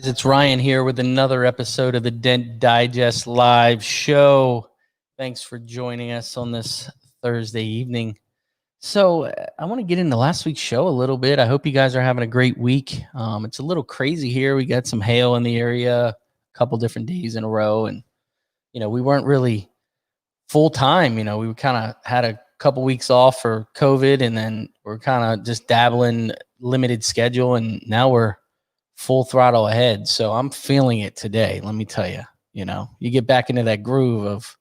It's Ryan here with another episode of the Dent Digest live show. Thanks for joining us on this Thursday evening. So I want to get into last week's show a little bit. I hope you guys are having a great week. It's a little crazy here. We got some hail in the area a couple different days in a row. And, we weren't really full time. We kind of had a couple weeks off for COVID, and then we're kind of just dabbling limited schedule. And now we're full throttle ahead. So I'm feeling it today. Let me tell you, you get back into that groove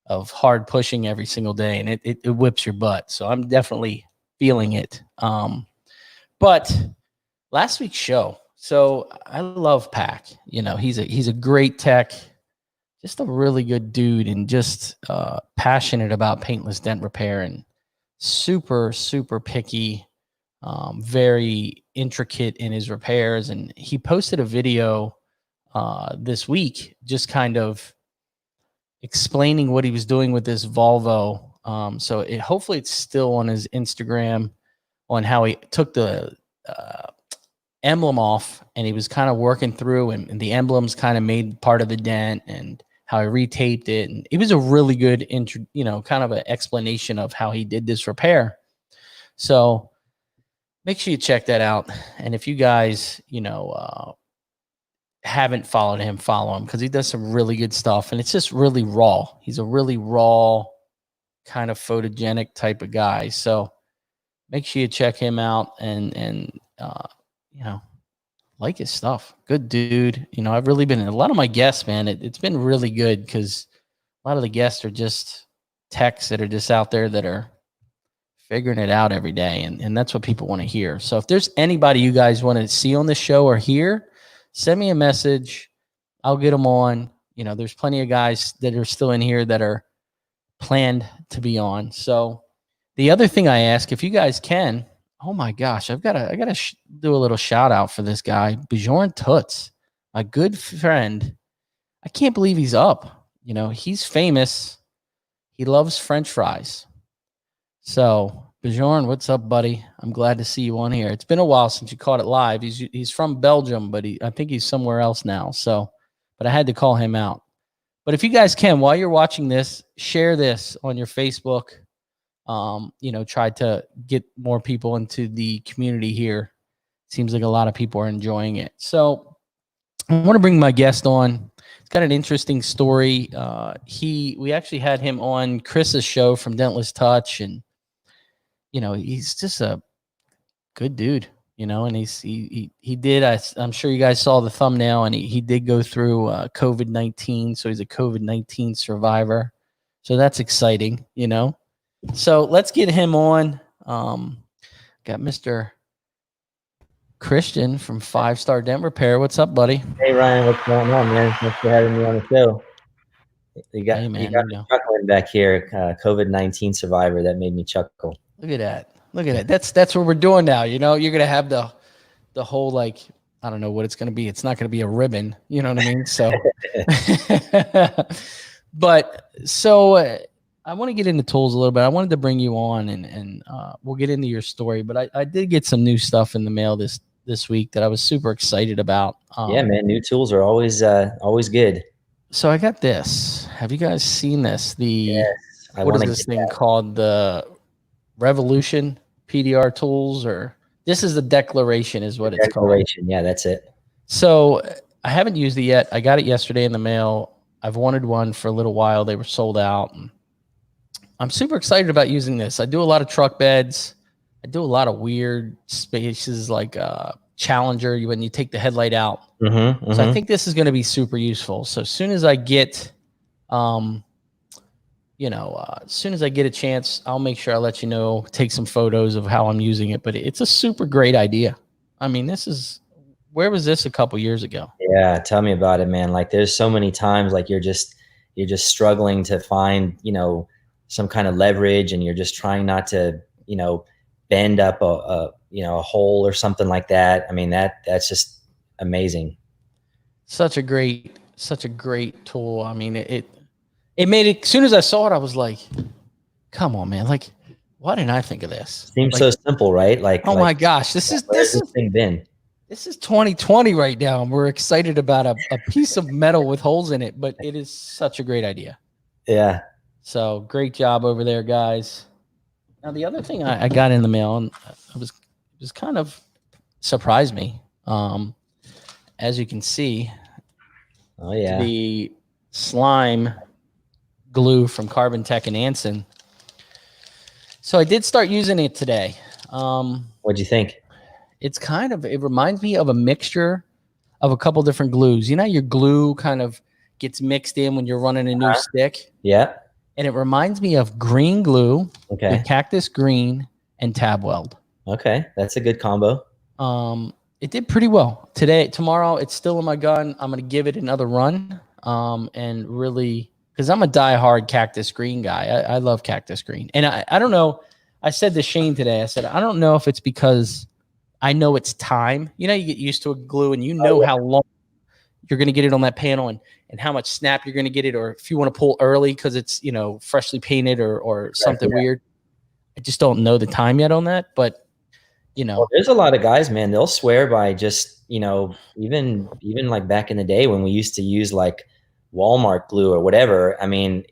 of hard pushing every single day, and it whips your butt. So I'm definitely feeling it. But last week's show, so I love Pac. He's a great tech, just a really good dude, and just passionate about paintless dent repair, and super, super picky, very intricate in his repairs. And he posted a video this week just kind of explaining what he was doing with this Volvo. So hopefully it's still on his Instagram, on how he took the emblem off, and he was kind of working through, and the emblems kind of made part of the dent, and how he retaped it. And it was a really good kind of an explanation of how he did this repair. So make sure you check that out. And if you guys, haven't followed him, follow him, because he does some really good stuff, and it's just really raw. He's a really raw, kind of photogenic type of guy. So make sure you check him out and like his stuff. Good dude. I've really been, a lot of my guests, man, it's been really good, because a lot of the guests are just techs that are just out there that are figuring it out every day. And that's what people want to hear. So if there's anybody you guys want to see on the show or hear, send me a message. I'll get them on. There's plenty of guys that are still in here that are planned to be on. So the other thing I ask, if you guys can, oh my gosh, I gotta do a little shout out for this guy, Bjorn Toots, my good friend. I can't believe he's up. He's famous. He loves French fries. So Bjorn, what's up, buddy? I'm glad to see you on here. It's been a while since you caught it live. He's from Belgium, but I think he's somewhere else now. So, but I had to call him out. But if you guys can, while you're watching this, share this on your Facebook. Try to get more people into the community here. Seems like a lot of people are enjoying it. So I want to bring my guest on. He's got an interesting story. We actually had him on Chris's show from Dentless Touch, and he's just a good dude, and he did. I'm sure you guys saw the thumbnail, and he did go through COVID-19. So he's a COVID-19 survivor. So that's exciting, So let's get him on. Got Mr. Christian from 5 Star Dent Repair. What's up, buddy? Hey, Ryan. What's going on, man? Thanks for having me on the show. You got me chuckling back here. COVID-19 survivor. That made me chuckle. Look at that. That's what we're doing now. You're going to have the whole, like, I don't know what it's going to be. It's not going to be a ribbon. You know what I mean? So, but so I want to get into tools a little bit. I wanted to bring you on, and we'll get into your story, but I did get some new stuff in the mail this week that I was super excited about. Yeah, man. New tools are always good. So I got this. Have you guys seen this? What is this thing called? The Revolution PDR tools, or this is the Declaration is what it's called. Declaration, yeah, that's it. So I haven't used it yet. I got it yesterday in the mail. I've wanted one for a little while. They were sold out. And I'm super excited about using this. I do a lot of truck beds. I do a lot of weird spaces like Challenger when you take the headlight out. So I think this is going to be super useful. So as soon as I get as soon as I get a chance, I'll make sure I let you know, take some photos of how I'm using it. But it's a super great idea. I mean, where was this a couple years ago? Yeah, tell me about it, man. Like, there's so many times like you're just struggling to find, some kind of leverage, and you're just trying not to, bend up a hole or something like that. I mean, that's just amazing. Such a great tool. I mean, it made it, as soon as I saw it, I was like, come on, man. Like, why didn't I think of this? Seems so simple, right? Like, my gosh, this is thing been? This is 2020 right now, and we're excited about a piece of metal with holes in it, but it is such a great idea. Yeah. So great job over there, guys. Now, the other thing I got in the mail, and I was kind of surprised me. As you can see, Oh yeah. the slime glue from Carbon Tech and Anson. So I did start using it today. What'd you think? It's it reminds me of a mixture of a couple different glues. You know, your glue kind of gets mixed in when you're running a new stick. Yeah. And it reminds me of green glue, Okay. with cactus green and tab weld. Okay. That's a good combo. It did pretty well today. Tomorrow, it's still in my gun. I'm going to give it another run. And really, because I'm a diehard cactus green guy. I love cactus green. And I don't know. I said to Shane today, I said, I don't know if it's because I know it's time. You know, you get used to a glue and you know how long you're going to get it on that panel and how much snap you're going to get it, or if you want to pull early because it's, you know, freshly painted or something weird. I just don't know the time yet on that, but you know, there's a lot of guys, man, they'll swear by just, you know, even like back in the day when we used to use like Walmart glue or whatever. I mean,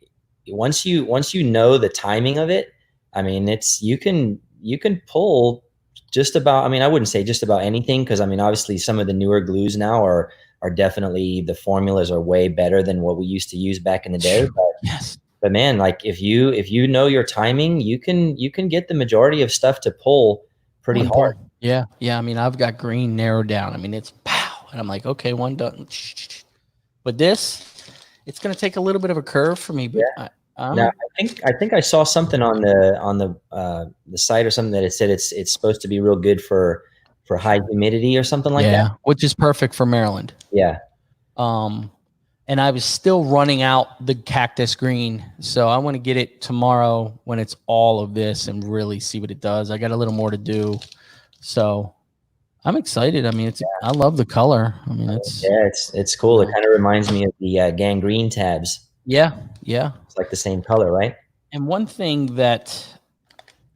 once you know the timing of it, I mean, you can pull just about, I mean, I wouldn't say just about anything, because I mean, obviously some of the newer glues now are definitely, the formulas are way better than what we used to use back in the day. But yes. But man, like if you know your timing, you can get the majority of stuff to pull pretty hard. Yeah. I mean, I've got green narrowed down. I mean, it's pow, and I'm like, okay, one done. But this, it's going to take a little bit of a curve for me. But now I think I saw something on the site or something that it said it's supposed to be real good for high humidity or something like that. Which is perfect for Maryland. Yeah. And I was still running out the cactus green. So I want to get it tomorrow when it's all of this and really see what it does. I got a little more to do. So I'm excited. I mean, I love the color. I mean, it's cool. It kind of reminds me of the gangrene tabs. Yeah. It's like the same color, right? And one thing that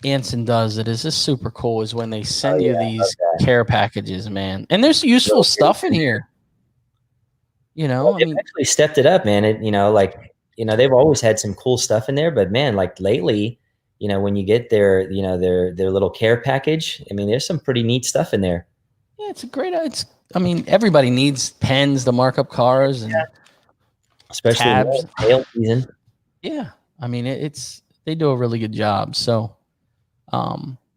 Anson does that is just super cool is when they send you these care packages, man. And there's useful stuff in here. You know, well, they've actually stepped it up, man. They've always had some cool stuff in there, but man, like lately, you know, when you get their little care package, I mean, there's some pretty neat stuff in there. Yeah, it's a great. I mean, everybody needs pens to mark up cars and especially tabs. Hail season. Yeah, I mean, they do a really good job. So,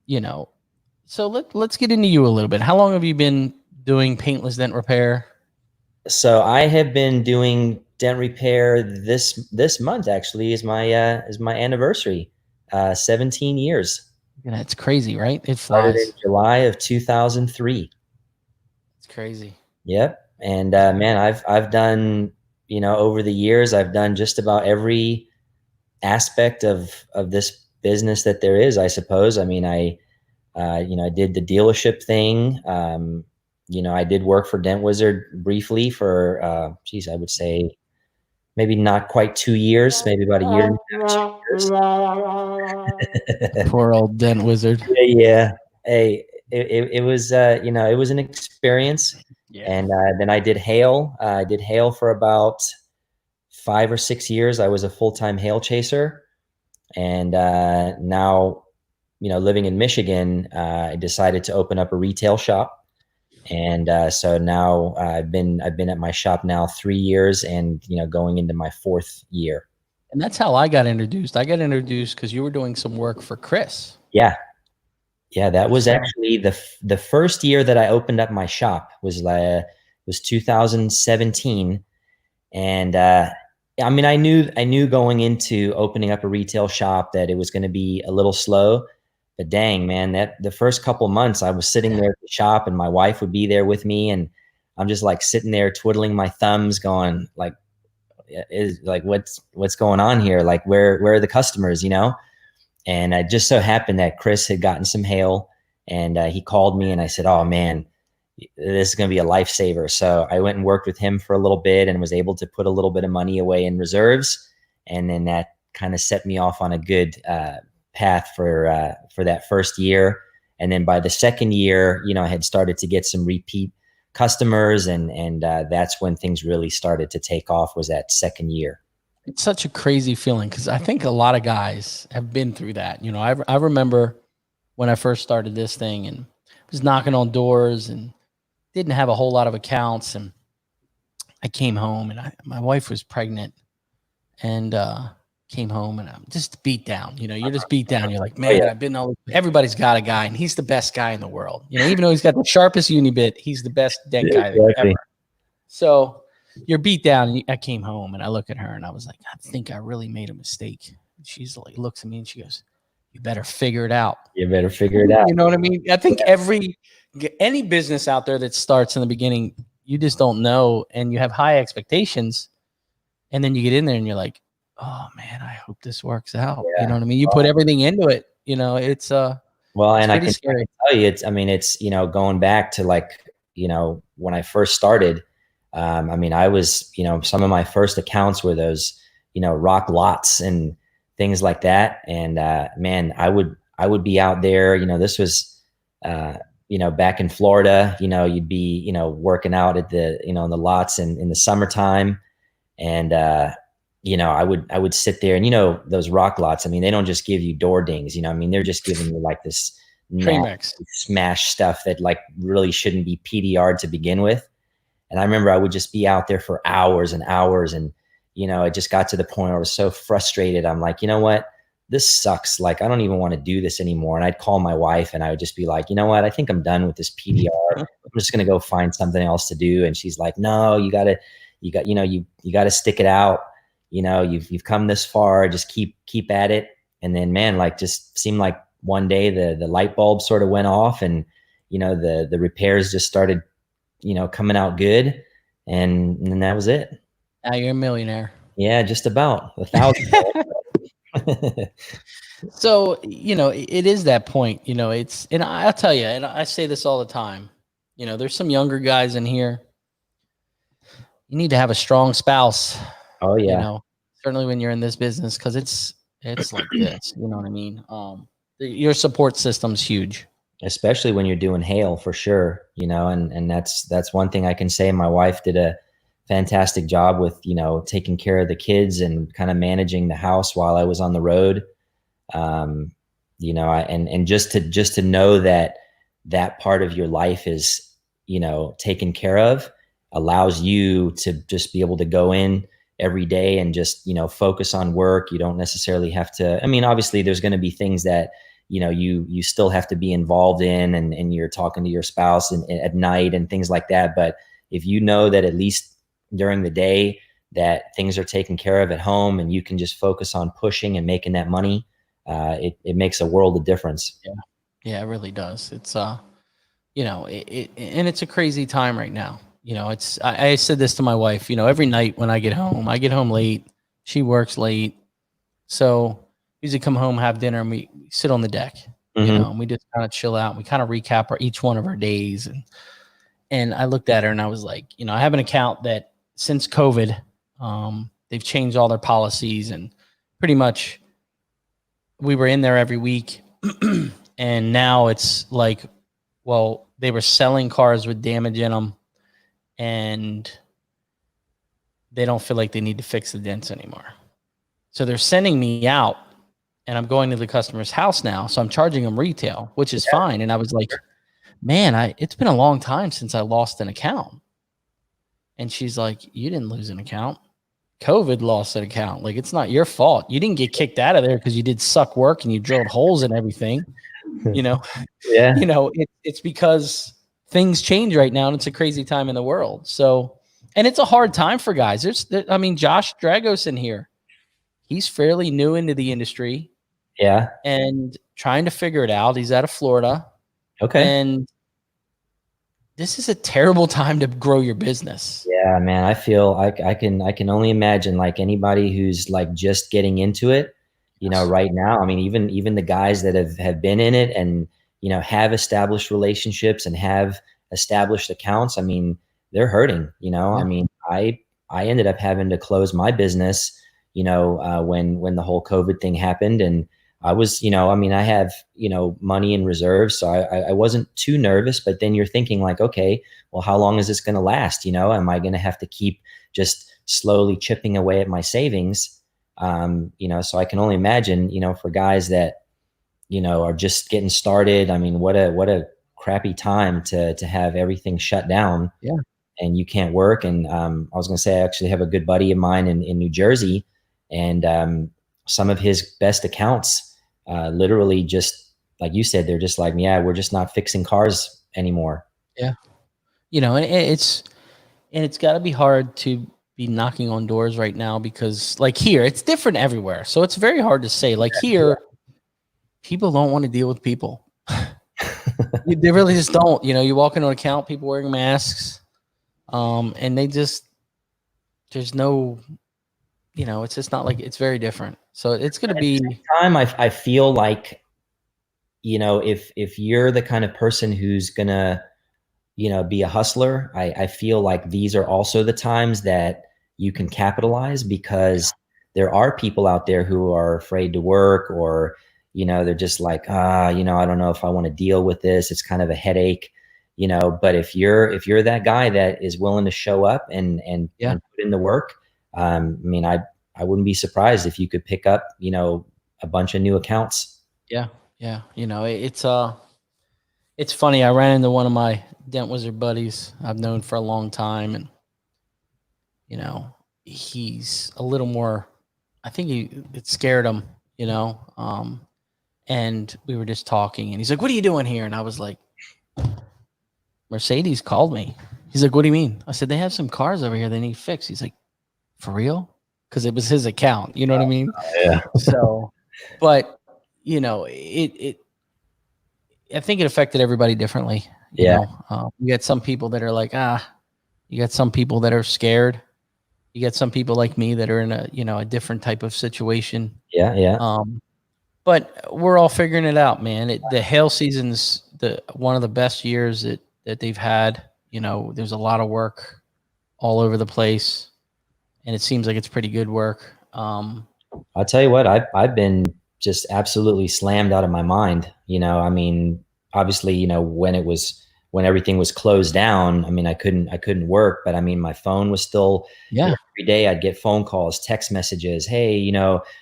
you know, so let's get into you a little bit. How long have you been doing paintless dent repair? So I have been doing dent repair this month. Actually, is my anniversary. 17 years. Yeah, it's crazy, right? It Started flies. in July of 2003. It's crazy. Yep. And man, I've done, you know, over the years, I've done just about every aspect of this business that there is, I suppose. I mean, I did the dealership thing. You know, I did work for Dent Wizard briefly for, I would say maybe not quite 2 years, maybe about a year and a half, 2 years. Poor old Dent Wizard. Yeah. Hey, it was, you know, it was an experience. Yeah. And then I did hail. I did hail for about 5 or 6 years. I was a full-time hail chaser. And now, you know, living in Michigan, I decided to open up a retail shop. And so now I've been at my shop now 3 years, and you know, going into my 4th year. And that's how I got introduced. I got introduced because you were doing some work for Chris. Yeah, that was actually the first year that I opened up my shop was 2017, and I mean, I knew going into opening up a retail shop that it was going to be a little slow. But dang, man, that the first couple months I was sitting there at the shop and my wife would be there with me, and I'm just like sitting there twiddling my thumbs going like, what's going on here? Like, where are the customers, you know? And it just so happened that Chris had gotten some hail, and he called me, and I said, oh man, this is going to be a lifesaver. So I went and worked with him for a little bit and was able to put a little bit of money away in reserves. And then that kind of set me off on a good, path for that first year. And then by the second year, you know, I had started to get some repeat customers. And that's when things really started to take off, was that second year. It's such a crazy feeling because I think a lot of guys have been through that. You know, I remember when I first started this thing and was knocking on doors and didn't have a whole lot of accounts. And I came home and my wife was pregnant and came home and I'm just beat down. You know, you're just beat down. You're like, man, I've been everybody's got a guy and he's the best guy in the world. You know, even though he's got the sharpest uni bit, he's the best dent guy ever. So you're beat down. And I came home and I look at her and I was like, I think I really made a mistake. She's like, looks at me and she goes, you better figure it out. You better figure it out. You know what I mean? I think any business out there that starts in the beginning, you just don't know and you have high expectations. And then you get in there and you're like, oh man, I hope this works out. Yeah. You know what I mean? You put everything into it, you know, it's well, and I can tell you, it's, you know, going back to like, you know, when I first started, I mean, I was, you know, some of my first accounts were those, you know, rock lots and things like that. And man, I would be out there, you know, this was, you know, back in Florida, you know, you'd be, you know, working out at the, you know, in the lots in the summertime. And, you know, I would sit there and, you know, those rock lots, I mean, they don't just give you door dings, you know, I mean, they're just giving you like this smash stuff that like really shouldn't be PDR'd to begin with. And I remember I would just be out there for hours and hours. And, you know, it just got to the point where I was so frustrated. I'm like, you know what, this sucks. Like, I don't even want to do this anymore. And I'd call my wife and I would just be like, you know what, I think I'm done with this PDR. I'm just going to go find something else to do. And she's like, no, you got, you got to stick it out. You know, you've come this far, just keep at it. And then, man, like just seemed like one day the light bulb sort of went off and, you know, the repairs just started, you know, coming out good. And that was it. Now you're a millionaire. Yeah, just about 1,000. So, you know, it is that point, you know, and I'll tell you, and I say this all the time, you know, there's some younger guys in here. You need to have a strong spouse. Oh yeah. You know, certainly when you're in this business, cause it's like this, you know what I mean? Your support system's huge. Especially when you're doing hail, for sure, you know, and that's one thing I can say. My wife did a fantastic job with, you know, taking care of the kids and kind of managing the house while I was on the road. You know, and just to know that part of your life is, you know, taken care of, allows you to just be able to go in every day and just, you know, focus on work. You don't necessarily have to, I mean, obviously there's going to be things that, you know, you still have to be involved in, and you're talking to your spouse at night and things like that. But if you know that at least during the day that things are taken care of at home and you can just focus on pushing and making that money, it makes a world of difference. Yeah, it really does. It's, you know, and it's a crazy time right now. You know, I said this to my wife, you know, every night when I get home late, she works late. So usually come home, have dinner, and we sit on the deck, you know, and we just kind of chill out. And we kind of recap each one of our days. And I looked at her and I was like, you know, I have an account that since COVID, they've changed all their policies and pretty much we were in there every week. And now it's like, well, they were selling cars with damage in them and they don't feel like they need to fix the dents anymore. So they're sending me out and I'm going to the customer's house now. So I'm charging them retail, which is fine. And I was like, man, it's been a long time since I lost an account. And she's like, you didn't lose an account. COVID lost an account. Like, it's not your fault. You didn't get kicked out of there because you did suck work and you drilled holes and everything, you know? Yeah. You know, it's because things change right now and it's a crazy time in the world. So, and it's a hard time for guys. I mean, Josh Dragos in here, he's fairly new into the industry. Yeah. And trying to figure it out. He's out of Florida. Okay. And this is a terrible time to grow your business. Yeah, man. I feel like I can only imagine, like, anybody who's like just getting into it, you know, right now. I mean, even the guys that have been in it and, you know, have established relationships and have established accounts. I mean, they're hurting, you know. Yeah. I mean, I ended up having to close my business, you know, when the whole COVID thing happened, and I was, I mean, I have, money in reserve, so I wasn't too nervous. But then you're thinking like, okay, well, how long is this going to last? Am I going to have to keep just slowly chipping away at my savings? So I can only imagine, for guys that, are just getting started. I mean, what a crappy time to have everything shut down. Yeah. And you can't work. And I was going to say, I actually have a good buddy of mine in New Jersey, and some of his best accounts, literally just like you said, they're just like, yeah, we're just not fixing cars anymore. Yeah. And it's got to be hard to be knocking on doors right now, because like here, it's different everywhere. So it's very hard to say. Like here, people don't want to deal with people. They really just don't. You walk into an account, people wearing masks, and there's no, it's just not like, it's very different. So it's going to be. At the same time, I feel like, if you're the kind of person who's gonna, be a hustler, I feel like these are also the times that you can capitalize, because there are people out there who are afraid to work, or, they're just like, I don't know if I want to deal with this. It's kind of a headache, but if you're that guy that is willing to show up and put in the work, I mean, I wouldn't be surprised if you could pick up, a bunch of new accounts. Yeah. Yeah. It's funny. I ran into one of my Dent Wizard buddies I've known for a long time, and he's a little more, I think it scared him, and we were just talking, and he's like, "What are you doing here?" And I was like, "Mercedes called me." He's like, "What do you mean?" I said, "They have some cars over here they need fixed." He's like, "For real?" Because it was his account, you know what I mean? Yeah. So, but I think it affected everybody differently. You got some people that are like, you got some people that are scared. You got some people like me that are in a different type of situation. Yeah. But we're all figuring it out, man. The hail season's one of the best years that they've had. There's a lot of work all over the place, and it seems like it's pretty good work. I'll tell you what, I've been just absolutely slammed out of my mind. I mean, obviously, when everything was closed down, I mean, I couldn't work, but I mean, my phone was still, every day I'd get phone calls, text messages. Hey,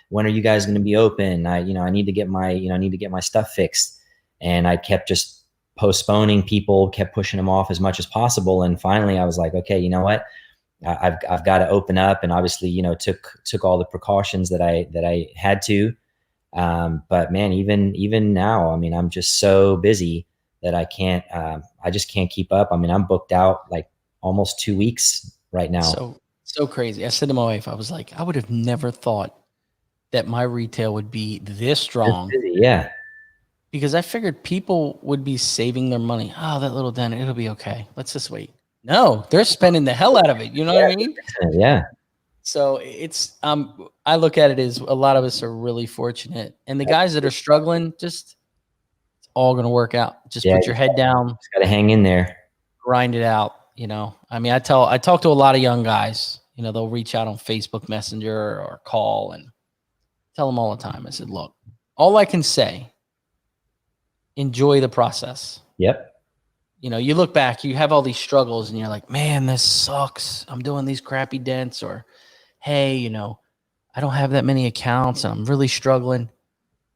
when are you guys going to be open? I need to get my stuff fixed. And I kept just postponing people, kept pushing them off as much as possible. And finally I was like, okay, you know what? I've got to open up, and obviously, took all the precautions that I had to. But man, even now, I mean, I'm just so busy that I just can't keep up. I mean, I'm booked out like almost 2 weeks right now. So crazy. I said to my wife, I was like, I would have never thought that my retail would be this strong. Yeah. Because I figured people would be saving their money. Oh, that little dent, it'll be okay. Let's just wait. No, they're spending the hell out of it. You know what I mean? Yeah. So it's, I look at it as a lot of us are really fortunate, and the guys that are struggling, just, it's all going to work out. Just put your head down. Just got to hang in there. Grind it out. I mean, I talk to a lot of young guys, they'll reach out on Facebook Messenger or call, and tell them all the time. I said, look, all I can say, enjoy the process. Yep. You look back, you have all these struggles, and you're like, man, this sucks. I'm doing these crappy dents, or, hey, I don't have that many accounts and I'm really struggling.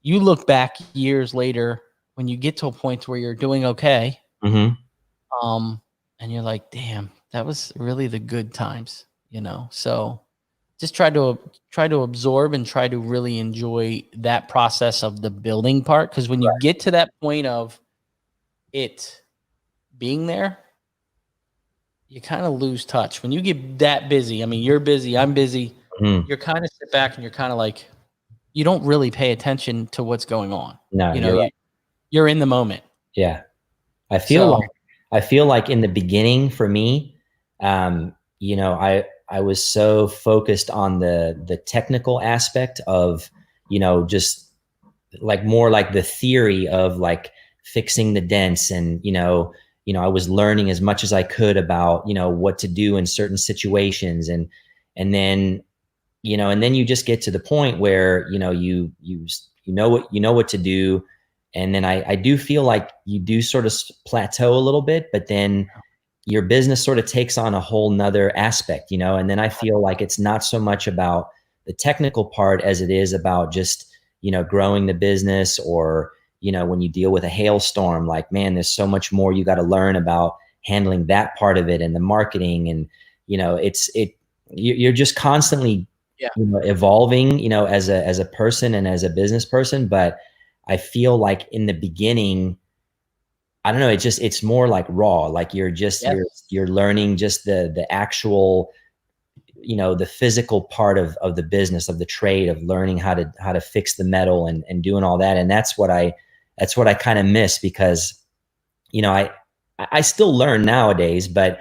You look back years later when you get to a point where you're doing okay. Mm-hmm. And you're like, damn, that was really the good times, So just try to absorb and try to really enjoy that process of the building part. Because when you get to that point of it being there, you kind of lose touch. When you get that busy, I mean, you're busy, I'm busy. Mm-hmm. You're kind of sit back and you're kind of like, you don't really pay attention to what's going on. No, you're in the moment. Yeah. I feel like in the beginning for me, I was so focused on the technical aspect of, just like more like the theory of like fixing the dents, and, I was learning as much as I could about, what to do in certain situations. And then you just get to the point where, you you know what to do. And then I do feel like you do sort of plateau a little bit, but then your business sort of takes on a whole nother aspect, you know? And then I feel like it's not so much about the technical part as it is about just, you know, growing the business, or, you know, when you deal with a hailstorm, like, man, there's so much more you got to learn about handling that part of it, and the marketing. And, you know, you're just constantly, Yeah. you know, evolving, you know, as a person and as a business person. But I feel like in the beginning, I don't know, it's more like raw, like you're just, Yes. you're learning just the actual, you know, the physical part of the business, of the trade, of learning how to fix the metal and doing all that. And that's what I kind of miss, because, you know, I still learn nowadays, but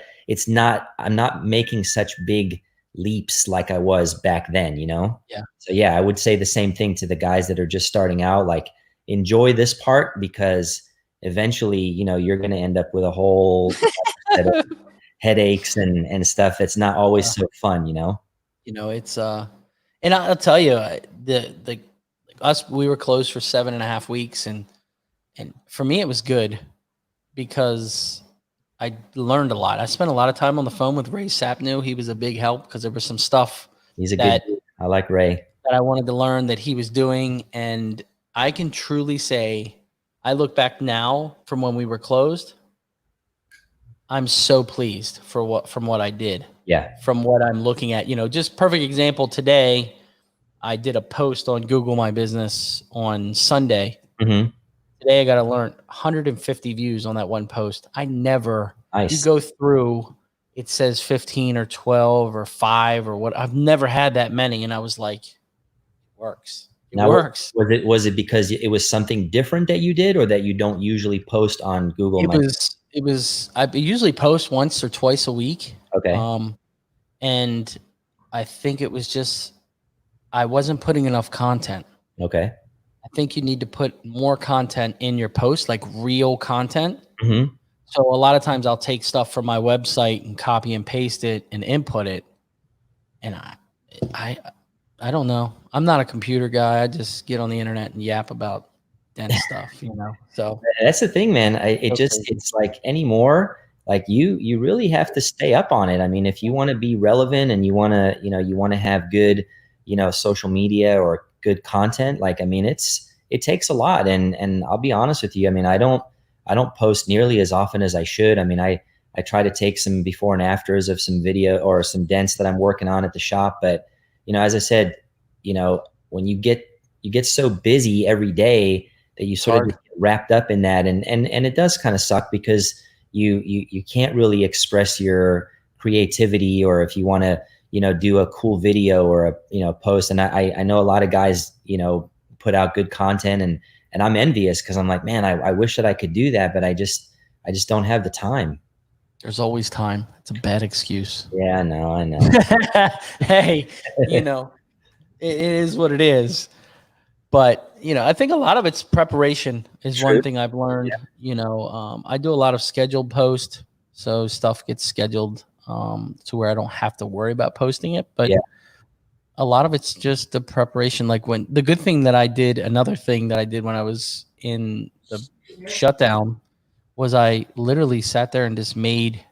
I'm not making such big leaps like I was back then, you know? Yeah. So yeah, I would say the same thing to the guys that are just starting out, like, enjoy this part, because eventually, you know, you're going to end up with a whole set of headaches and stuff that's not always so fun, you know? You know, it's and I'll tell you, the us, we were closed for 7.5 weeks, and for me it was good because I learned a lot. I spent a lot of time on the phone with Ray Sapnew. He was a big help because there was some stuff He's a good that dude. I like Ray. that I wanted to learn that he was doing, and I can truly say, I look back now from when we were closed, I'm so pleased from what I did. Yeah. From what I'm looking at, you know, just perfect example today. I did a post on Google My Business on Sunday. Mm-hmm. Today I got to learn 150 views on that one post. I never, Nice. you go through, it says 15 or 12 or 5 or what. I've never had that many. And I was like, it works. It works. Was it because it was something different that you did, or that you don't usually post on Google? It was, I usually post once or twice a week. Okay. And I think it was just, I wasn't putting enough content. Okay. I think you need to put more content in your post, like real content. Mm-hmm. So a lot of times I'll take stuff from my website and copy and paste it and input it. And I don't know. I'm not a computer guy. I just get on the internet and yap about dent stuff, you know? So that's the thing, man. It's like anymore, like you really have to stay up on it. I mean, if you want to be relevant and you want to, you know, you want to have good, you know, social media or good content, like, I mean, it takes a lot. And I'll be honest with you. I mean, I don't post nearly as often as I should. I mean, I try to take some before and afters of some video or some dents that I'm working on at the shop. But, you know, as I said, you know, when you get so busy every day that you sort of get wrapped up in that. And it does kind of suck, because you can't really express your creativity, or if you want to, you know, do a cool video or a, you know, post. And I know a lot of guys, you know, put out good content, and I'm envious, because I'm like, man, I wish that I could do that, but I just don't have the time. There's always time. It's a bad excuse. Yeah, I know. Hey, you know, it is what it is. But, you know, I think a lot of it's preparation is True. one thing I've learned. Yeah. You know, I do a lot of scheduled posts, so stuff gets scheduled to where I don't have to worry about posting it. But yeah, a lot of it's just the preparation. Like another thing that I did when I was in the shutdown was I literally sat there and just made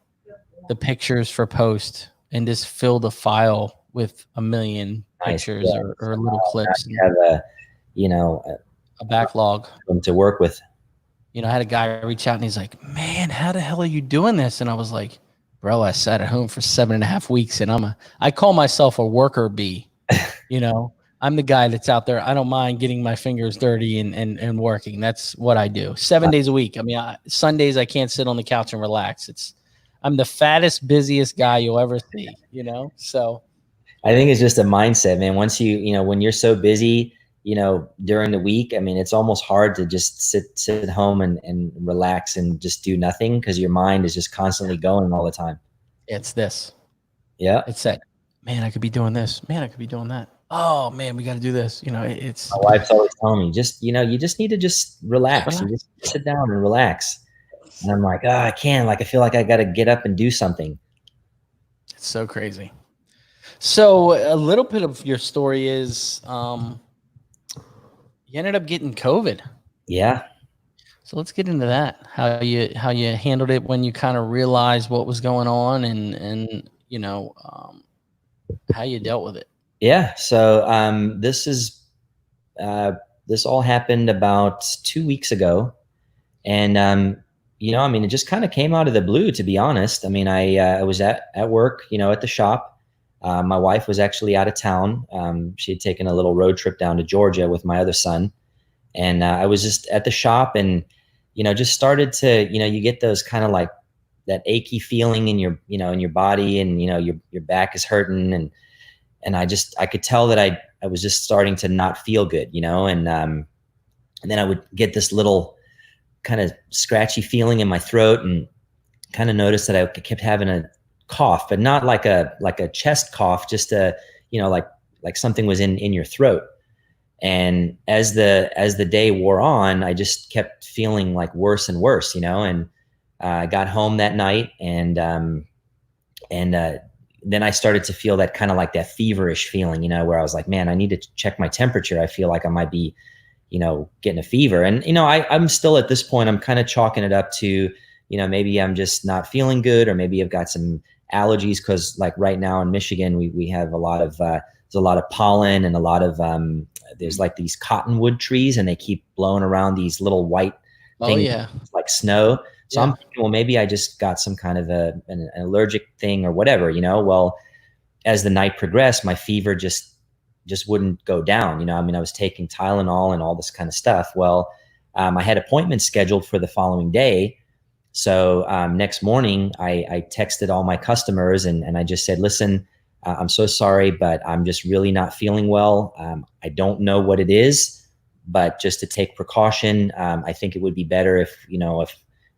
the pictures for post and just filled a file with 1 million pictures or little clips. You have a backlog to work with. You know, I had a guy reach out and he's like, man, how the hell are you doing this? And I was like, bro, I sat at home for 7.5 weeks, and I call myself a worker bee. You know, I'm the guy that's out there. I don't mind getting my fingers dirty and working. That's what I do 7 days a week. I mean, Sundays I can't sit on the couch and relax. I'm the fattest, busiest guy you'll ever see, you know? So I think it's just a mindset, man. Once when you're so busy, you know, during the week, I mean, it's almost hard to just sit at home and relax and just do nothing, because your mind is just constantly going all the time. It's this. Yeah. It's that, man, I could be doing this. Man, I could be doing that. Oh man, we got to do this. You know, it's. My wife's always telling me, you just need to just relax. You just sit down and relax. And I'm like, I can't. Like, I feel like I got to get up and do something. It's so crazy. So a little bit of your story is, You ended up getting COVID. Yeah. So let's get into that. How you handled it when you kind of realized what was going on, and how you dealt with it. Yeah. So this all happened about 2 weeks ago, and I mean, it just kind of came out of the blue, to be honest. I mean, I was at work, at the shop. My wife was actually out of town. She had taken a little road trip down to Georgia with my other son, and I was just at the shop, and just started to, you get those kind of like that achy feeling in your, in your body, and your back is hurting, and I could tell that I was just starting to not feel good, and then I would get this little kind of scratchy feeling in my throat, and kind of noticed that I kept having a cough, but not like a chest cough, just like something was in your throat. And as the day wore on, I just kept feeling like worse and worse, and I got home that night, and then I started to feel that kind of like that feverish feeling, where I was like, man, I need to check my temperature. I feel like I might be, getting a fever. And, I'm still at this point, I'm kind of chalking it up to, maybe I'm just not feeling good, or maybe I've got some allergies. Cause like right now in Michigan, we have a lot of, there's a lot of pollen, and a lot of, there's like these cottonwood trees, and they keep blowing around these little white things, like snow. So I'm thinking, well, maybe I just got some kind of an allergic thing or whatever, Well, as the night progressed, my fever just wouldn't go down. I mean, I was taking Tylenol and all this kind of stuff. Well, I had appointments scheduled for the following day. So next morning, I texted all my customers, and I just said, listen, I'm so sorry, but I'm just really not feeling well. I don't know what it is, but just to take precaution, I think it would be better if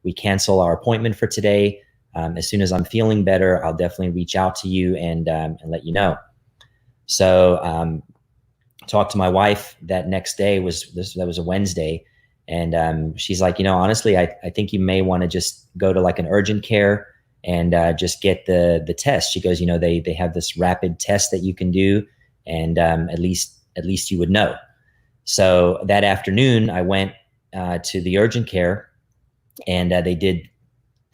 we cancel our appointment for today. As soon as I'm feeling better, I'll definitely reach out to you and let you know. So talked to my wife that next day. That was a Wednesday. And she's like, honestly, I think you may want to just go to like an urgent care and just get the test. She goes, they have this rapid test that you can do, and at least you would know. So that afternoon, I went to the urgent care, and they did,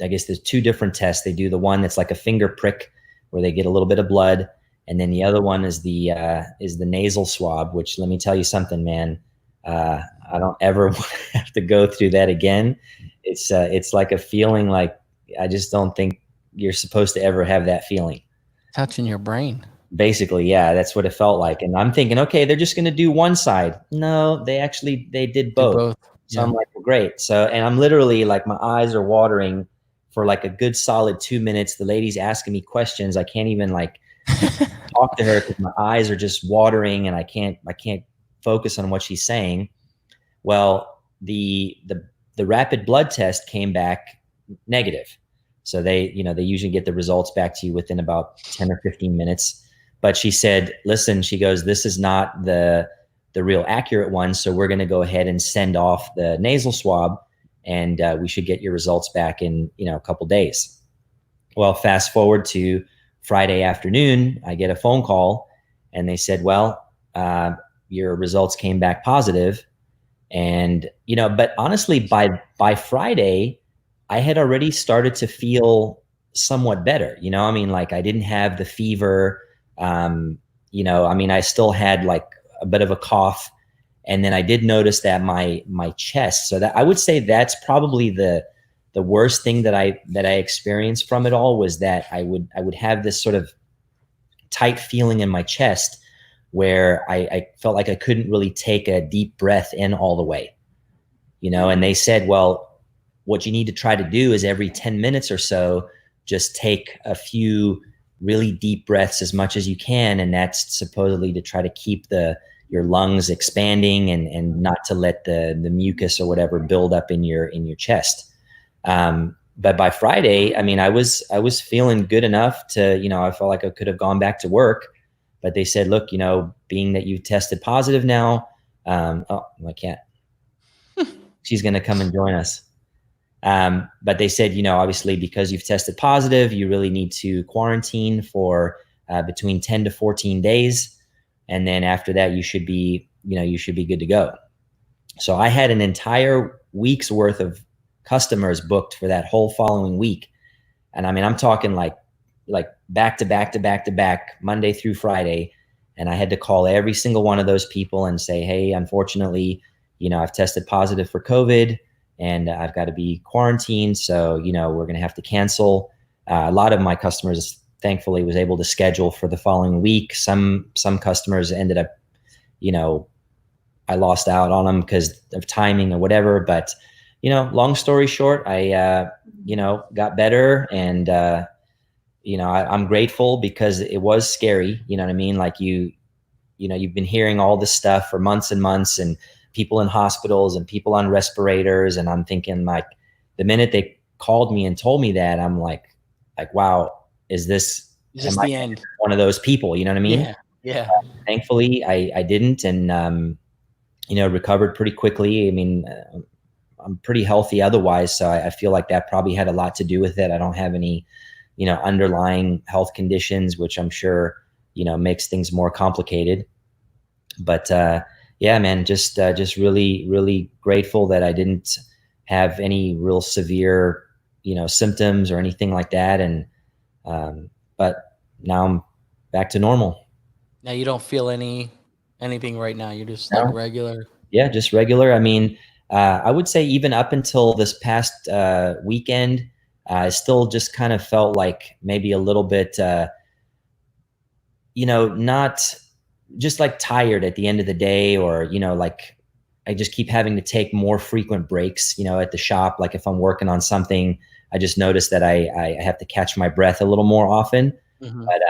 I guess there's two different tests. They do the one that's like a finger prick, where they get a little bit of blood, and then the other one is the nasal swab. Which, let me tell you something, man. I don't ever want to have to go through that again. It's like a feeling like I just don't think you're supposed to ever have that feeling. Touching your brain. Basically, yeah, that's what it felt like. And I'm thinking, okay, they're just going to do one side. No, they did both. So yeah. I'm like, well, great. So, and I'm literally like, my eyes are watering for like a good solid 2 minutes. The lady's asking me questions. I can't even like talk to her because my eyes are just watering, and I can't focus on what she's saying. Well, the rapid blood test came back negative. So they usually get the results back to you within about 10 or 15 minutes. But she said, listen, she goes, this is not the real accurate one. So we're going to go ahead and send off the nasal swab, and we should get your results back in, a couple days. Well, fast forward to Friday afternoon, I get a phone call, and they said, well, your results came back positive. And, but honestly, by Friday, I had already started to feel somewhat better. I mean, like, I didn't have the fever. I mean, I still had like a bit of a cough, and then I did notice that my chest. So that I would say that's probably the worst thing that I experienced from it all, was that I would have this sort of tight feeling in my chest, where I felt like I couldn't really take a deep breath in all the way, and they said, well, what you need to try to do is every 10 minutes or so, just take a few really deep breaths as much as you can. And that's supposedly to try to keep your lungs expanding, and not to let the mucus or whatever build up in your chest. But by Friday, I mean, I was feeling good enough to, I felt like I could have gone back to work. But they said, look, being that you've tested positive now, my cat, she's going to come and join us. But they said, obviously, because you've tested positive, you really need to quarantine for between 10 to 14 days. And then after that, you should be good to go. So I had an entire week's worth of customers booked for that whole following week. And I mean, I'm talking like back to back to back to back, Monday through Friday. And I had to call every single one of those people and say, hey, unfortunately, I've tested positive for COVID and I've got to be quarantined. So, we're going to have to cancel. A lot of my customers, thankfully, was able to schedule for the following week. Some customers ended up, I lost out on them because of timing or whatever. But, long story short, I, got better and, I'm grateful because it was scary. You know what I mean? Like you've been hearing all this stuff for months and months and people in hospitals and people on respirators. And I'm thinking like the minute they called me and told me that, I'm like, wow, is this the end? One of those people, you know what I mean? Yeah. Yeah. Thankfully I didn't. And, recovered pretty quickly. I mean, I'm pretty healthy otherwise. So I feel like that probably had a lot to do with it. I don't have any, underlying health conditions, which I'm sure, makes things more complicated. But yeah, man, just really, really grateful that I didn't have any real severe, symptoms or anything like that. And but now I'm back to normal. Now you don't feel anything right now. You're just like regular. Yeah, just regular. I mean, I would say even up until this past weekend, I still just kind of felt like maybe a little bit, not just like tired at the end of the day, or, like I just keep having to take more frequent breaks, at the shop. Like if I'm working on something, I just notice that I have to catch my breath a little more often. Mm-hmm. But,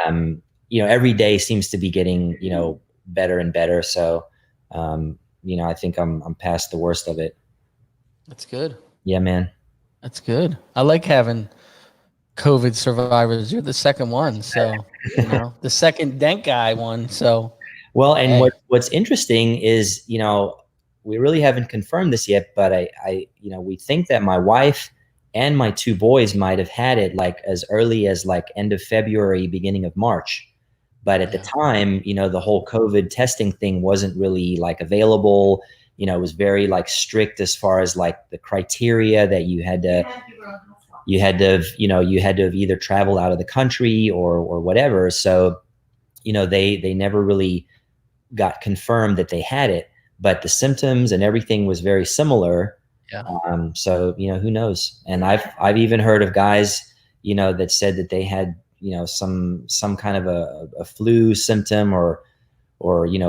every day seems to be getting, better and better. So, I think I'm past the worst of it. That's good. Yeah, man. That's good. I like having COVID survivors. You're the second one. So, the second dent guy one. So, well, and what's interesting is, we really haven't confirmed this yet, but I we think that my wife and my two boys might have had it like as early as like end of February, beginning of March. But at the time, the whole COVID testing thing wasn't really like available. It was very like strict as far as like the criteria that you had to have either traveled out of the country or whatever. So, they never really got confirmed that they had it, but the symptoms and everything was very similar. Yeah. So, who knows? And I've even heard of guys, that said that they had, some kind of a flu symptom or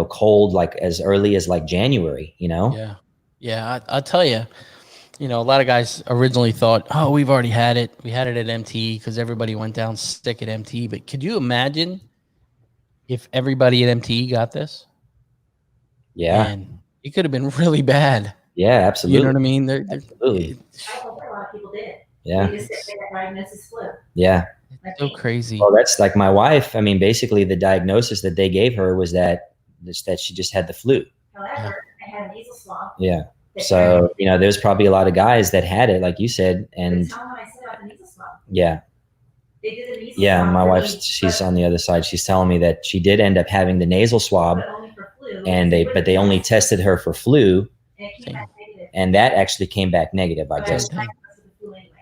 cold, like as early as like January, Yeah. Yeah. I'll tell you, a lot of guys originally thought, oh, we've already had it. We had it at MT because everybody went down sick at MT. But could you imagine if everybody at MT got this? Yeah. And it could have been really bad. Yeah, absolutely. You know what I mean? Absolutely. A lot of people did. Yeah. They just said that diagnosis flu. Yeah. It's so crazy. Well, that's like my wife. I mean, basically the diagnosis that they gave her was that she just had the flu. However, I had a nasal swab. Yeah. So, there's probably a lot of guys that had it, like you said. And tell them what I said about the nasal swab. Yeah. They did the nasal Yeah. swab My wife, she's on the other side. She's telling me that she did end up having the nasal swab, but only for flu. and they only tested her for flu. And it came back negative. And that actually came back negative, I guess.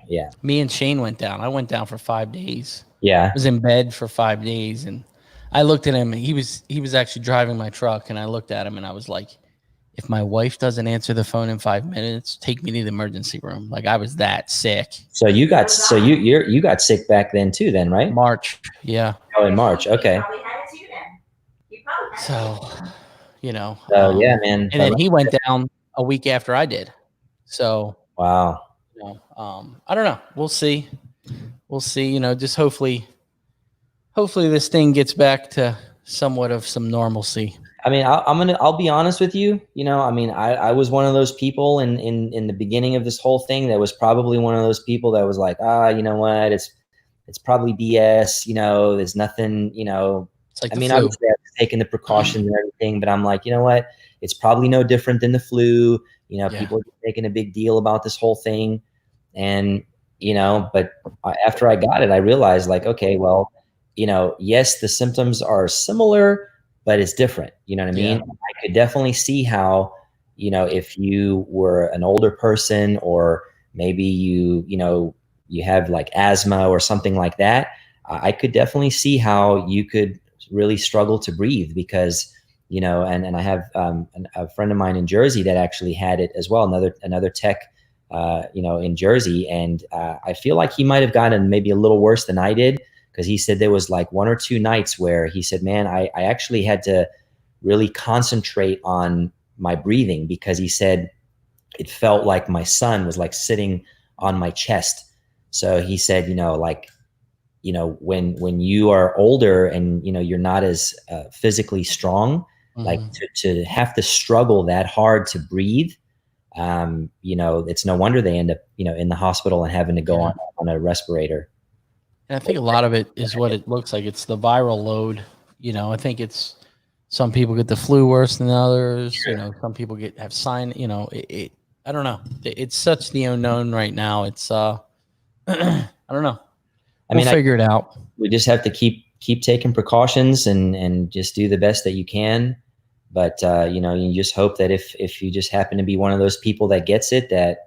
Yeah. Me and Shane went down. I went down for 5 days. Yeah. I was in bed for 5 days, and I looked at him. And he was actually driving my truck, and I looked at him, and I was like, if my wife doesn't answer the phone in 5 minutes, take me to the emergency room. Like I was that sick. So you got sick back then too, then, right? March. Yeah. Oh, in March. Okay. You probably had it too then. You probably had So, So yeah, man. And then he went down a week after I did. So wow. I don't know. We'll see. Just hopefully this thing gets back to somewhat of some normalcy. I mean, I'll be honest with you. I mean, I was one of those people in the beginning of this whole thing that was probably one of those people that was like, you know what, it's probably BS. There's nothing. It's like I mean, obviously I was taking the precautions and everything, but I'm like, you know what, it's probably no different than the flu. People are making a big deal about this whole thing, and but after I got it, I realized like, okay, well, yes, the symptoms are similar, but it's different. You know what I mean? Yeah. I could definitely see how, if you were an older person, or maybe you have like asthma or something like that, I could definitely see how you could really struggle to breathe, because, and I have a friend of mine in Jersey that actually had it as well, another tech, in Jersey. And I feel like he might have gotten maybe a little worse than I did, because he said there was like 1 or 2 nights where he said, man, I actually had to really concentrate on my breathing, because he said it felt like my son was like sitting on my chest. So he said, when you are older and, you're not as physically strong, like to have to struggle that hard to breathe, it's no wonder they end up, in the hospital and having to go on a respirator. And I think a lot of it is what it looks like. It's the viral load. I think it's some people get the flu worse than others. Sure. Some people have sign. I don't know. It's such the unknown right now. It's I don't know. We'll figure it out. We just have to keep taking precautions and just do the best that you can. But you just hope that if you just happen to be one of those people that gets it, that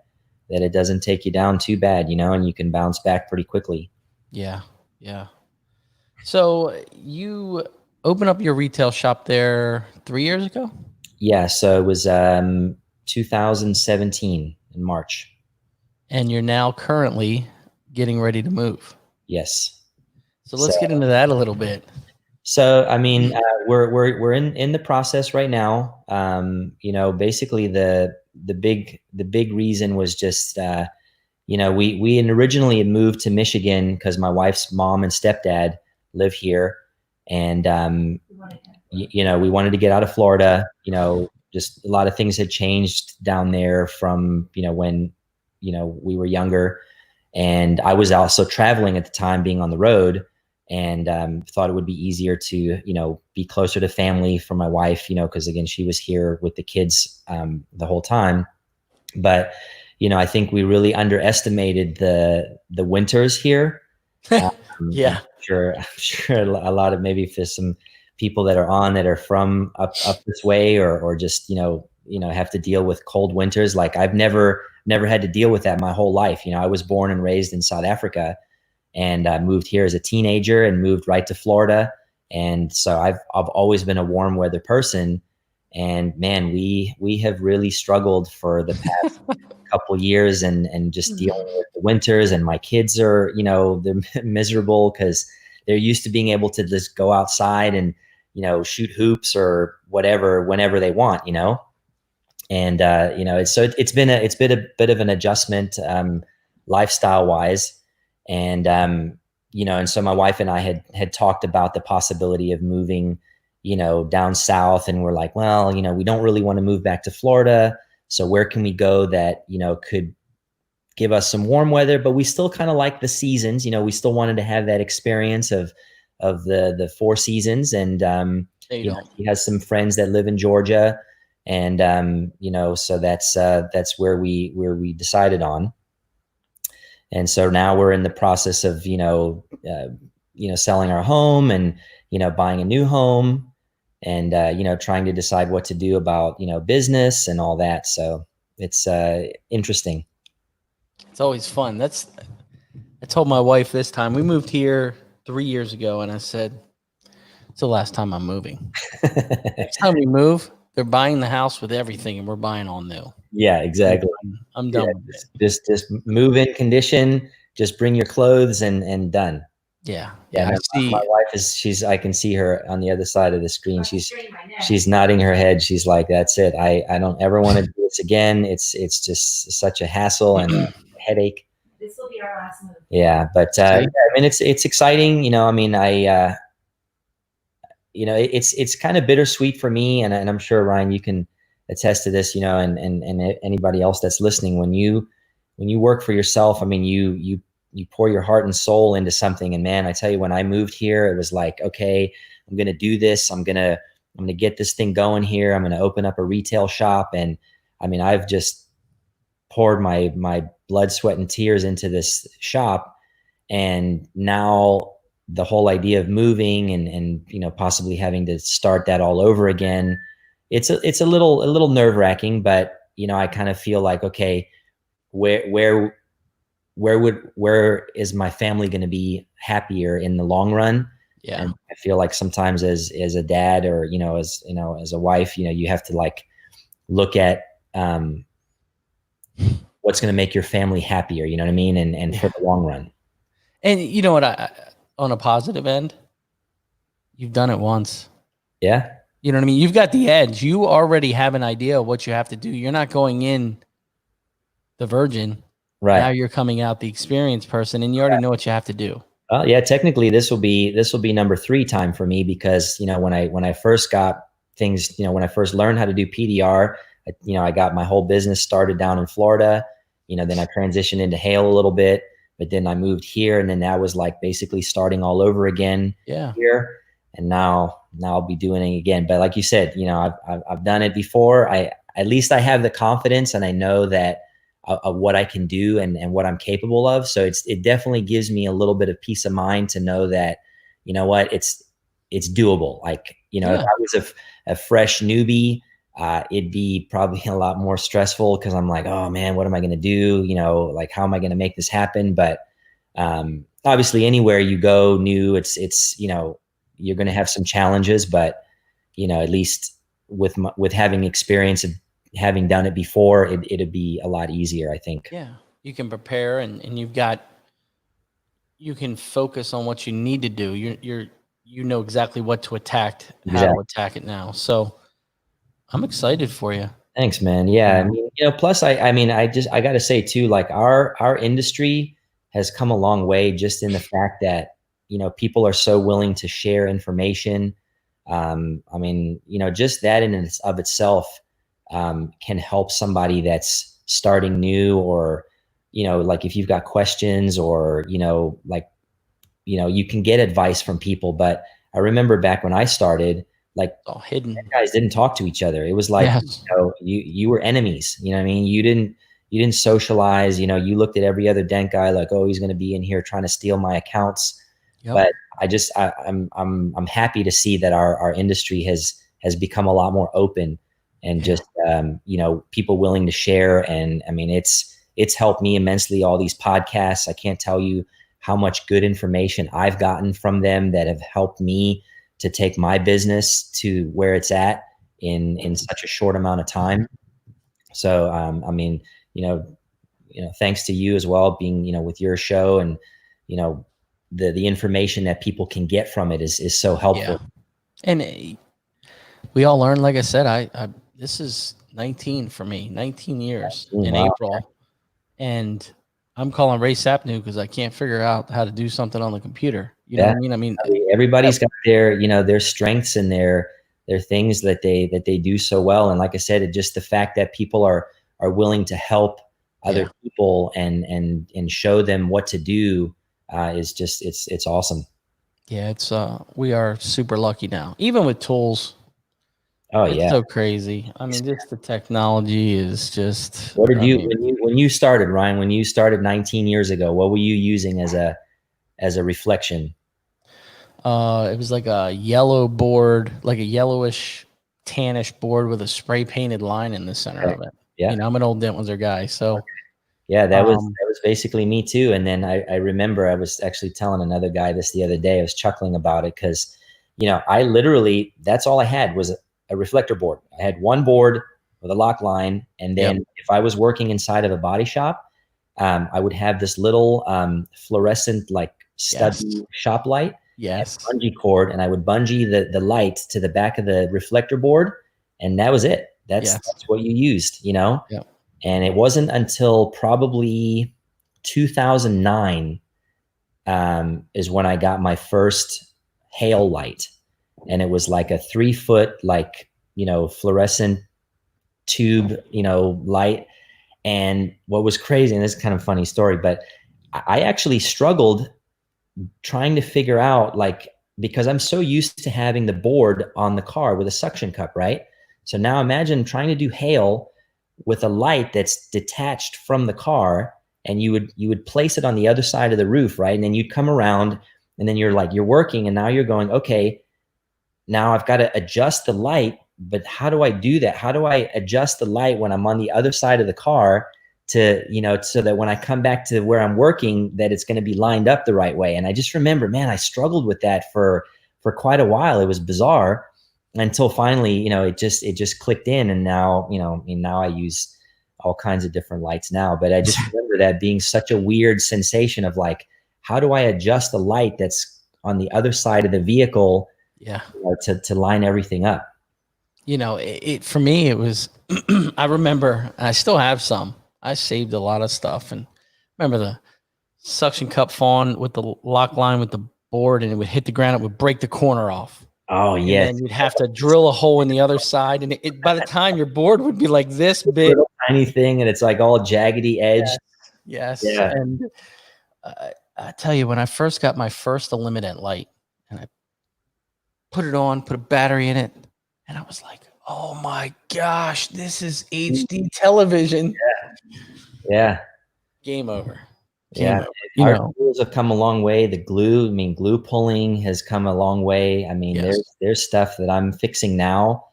it doesn't take you down too bad, and you can bounce back pretty quickly. Yeah. Yeah. So you opened up your retail shop there 3 years ago? Yeah. So it was 2017 in March. And you're now currently getting ready to move. Yes. So let's get into that a little bit. So, I mean, we're in the process right now. Basically the big reason was just, we originally had moved to Michigan because my wife's mom and stepdad live here. And, we wanted to get out of Florida. Just a lot of things had changed down there from, when, we were younger. And I was also traveling at the time, being on the road, and thought it would be easier to, be closer to family for my wife, because again, she was here with the kids the whole time. But, I think we really underestimated the winters here. Yeah. I'm sure a lot of, maybe for some people that are on that are from up this way, or just, have to deal with cold winters. Like I've never had to deal with that my whole life. I was born and raised in South Africa, and moved here as a teenager and moved right to Florida. And so I've always been a warm weather person. And man, we have really struggled for the past couple years and just dealing with the winters. And my kids are, they're miserable because they're used to being able to just go outside and, shoot hoops or whatever, whenever they want, And, it's been a bit of an adjustment, lifestyle wise. And, and so my wife and I had talked about the possibility of moving, down south, and we're like, well, we don't really want to move back to Florida. So where can we go that, could give us some warm weather, but we still kind of like the seasons, we still wanted to have that experience of the 4 seasons. And, he has some friends that live in Georgia, and, so that's where we decided on. And so now we're in the process of, selling our home and, buying a new home, and, trying to decide what to do about, business and all that. So it's interesting. It's always fun. I told my wife this time, we moved here 3 years ago, and I said, it's the last time I'm moving. Next time we move, they're buying the house with everything, and we're buying all new. Yeah, exactly. I'm done with it. Just move in condition, just bring your clothes and done. Yeah. I see. My wife I can see her on the other side of the screen. She's nodding her head. She's like, that's it. I don't ever want to do this again. It's just such a hassle and a headache. This will be our last move. Yeah. But, it's exciting. It's kind of bittersweet for me. And I'm sure, Ryan, you can attest to this, and anybody else that's listening. When you work for yourself, you pour your heart and soul into something. And man, I tell you, when I moved here, it was like, okay, I'm going to do this. I'm going to get this thing going here. I'm going to open up a retail shop. And I've just poured my blood, sweat, and tears into this shop. And now the whole idea of moving and possibly having to start that all over again, it's a little nerve wracking, but you know, I kind of feel like, okay, where is my family going to be happier in the long run? Yeah. And I feel like sometimes as a dad, or, you know, as a wife, you know, you have to like look at, what's going to make your family happier, you know what I mean? And for the long run. And you know what, on a positive end, you've done it once. Yeah. You know what I mean? You've got the edge. You already have an idea of what you have to do. You're not going in the virgin. Right. Now you're coming out the experienced person, and you already know what you have to do. Well, yeah, technically this will be number 3 time for me, because, you know, when I first got things, you know, when I first learned how to do PDR, you know, I got my whole business started down in Florida, you know, then I transitioned into hail a little bit, but then I moved here, and then that was like basically starting all over again here. And now I'll be doing it again. But like you said, you know, I've done it before. At least I have the confidence, and I know that of what I can do and what I'm capable of. So it definitely gives me a little bit of peace of mind to know that, you know what, it's doable. Like, you know, if I was a fresh newbie, it'd be probably a lot more stressful, because I'm like, oh man, what am I going to do? You know, like, how am I going to make this happen? But obviously anywhere you go new, it's, you know, you're going to have some challenges, but, you know, at least with having experience of having done it before, it'd be a lot easier, I think. Yeah. You can prepare, and you can focus on what you need to do. You know exactly what to attack, how to attack it now. So I'm excited for you. Thanks, man. Yeah. I mean, you know, plus I got to say too, like our industry has come a long way, just in the fact that, you know, people are so willing to share information. I mean, you know, just that in and of itself can help somebody that's starting new, or, you know, like if you've got questions, or, you know, like, you know, you can get advice from people. But I remember back when I started, like, all hidden. Guys didn't talk to each other. It was like, you know, you were enemies. You know what I mean? You didn't socialize. You know, you looked at every other dent guy like, oh, he's going to be in here trying to steal my accounts. But I'm happy to see that our industry has become a lot more open, and just you know, people willing to share. And I mean, it's helped me immensely. All these podcasts, I can't tell you how much good information I've gotten from them that have helped me to take my business to where it's at in such a short amount of time. So I mean, you know, thanks to you as well, being, you know, with your show, and, you know, the information that people can get from it is so helpful. And we all learn, like I said, I this is 19 for me, 19 years in April. And I'm calling Ray Sapnew because I can't figure out how to do something on the computer. You know what I mean? I mean, everybody's got their, you know, their strengths and their things that they do so well. And like I said, just the fact that people are willing to help other people and show them what to do is just, it's awesome. Yeah, it's we are super lucky now, even with tools. Oh, it's so crazy. I mean, just the technology is just. What did when you started, Ryan? When you started 19 years ago, what were you using as a reflection? It was like a yellow board, like a yellowish, tannish board with a spray painted line in the center of it. Yeah, you know, I'm an old Dent Wizard guy, so. Yeah, that was basically me too. And then I remember I was actually telling another guy this the other day. I was chuckling about it because, you know, I literally, that's all I had was a reflector board. I had one board with a lock line. And then if I was working inside of a body shop, I would have this little fluorescent, like stubby shop light. Yes. Bungee cord. And I would bungee the light to the back of the reflector board. And that was it. That's what you used, you know? Yeah. And it wasn't until probably 2009 is when I got my first hail light. And it was like a 3-foot, like, you know, fluorescent tube, you know, light. And what was crazy, and this is kind of a funny story, but I actually struggled trying to figure out, like, because I'm so used to having the board on the car with a suction cup, right? So now imagine trying to do hail with a light that's detached from the car, and you would place it on the other side of the roof, right? And then you'd come around, and then you're working, and now you're going, okay, now I've got to adjust the light but how do I do that? How do I adjust the light when I'm on the other side of the car to, you know, so that when I come back to where I'm working, that it's going to be lined up the right way. And I just remember, man, I struggled with that for quite a while. It was bizarre until finally, you know, it just clicked in. And now, you know, I mean, now I use all kinds of different lights now, but I just remember that being such a weird sensation of like, how do I adjust the light that's on the other side of the vehicle, Yeah. you know, to line everything up? You know, for me, it was, I remember, I still have some. I saved a lot of stuff, and remember the suction cup falling with the lock line with the board, and it would hit the ground. It would break the corner off. Oh, And yes. then you'd have to drill a hole in the other side. And by the time your board would be like this big. Little tiny thing, and it's like all jaggedy edged. Yes. Yeah. And I tell you, when I first got my first Illuminant light and I put it on, put a battery in it, and I was like, oh my gosh, this is HD television. Yeah. Game over. Yeah. Our tools have come a long way. The glue, I mean, glue pulling has come a long way. I mean, there's stuff that I'm fixing now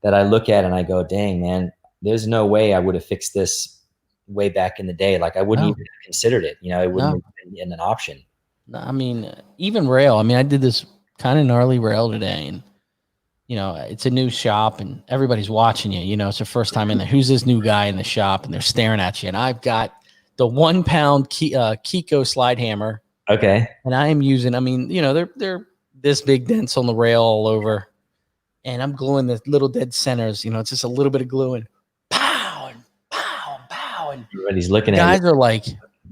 that I look at and I go, dang, man, there's no way I would have fixed this way back in the day. Like I wouldn't even have considered it. You know, it wouldn't have been an option. I mean, even rail. I mean, I did this kind of gnarly rail today, and you know, it's a new shop and everybody's watching you. You know, it's the first time in there. Who's this new guy in the shop? And they're staring at you. And I've got the 1 pound Kiko slide hammer. Okay. And I am using, I mean, you know, they're this big dents on the rail all over. And I'm gluing the little dead centers. You know, it's just a little bit of glue and pow and pow and pow. And everybody's looking at you. Guys are like,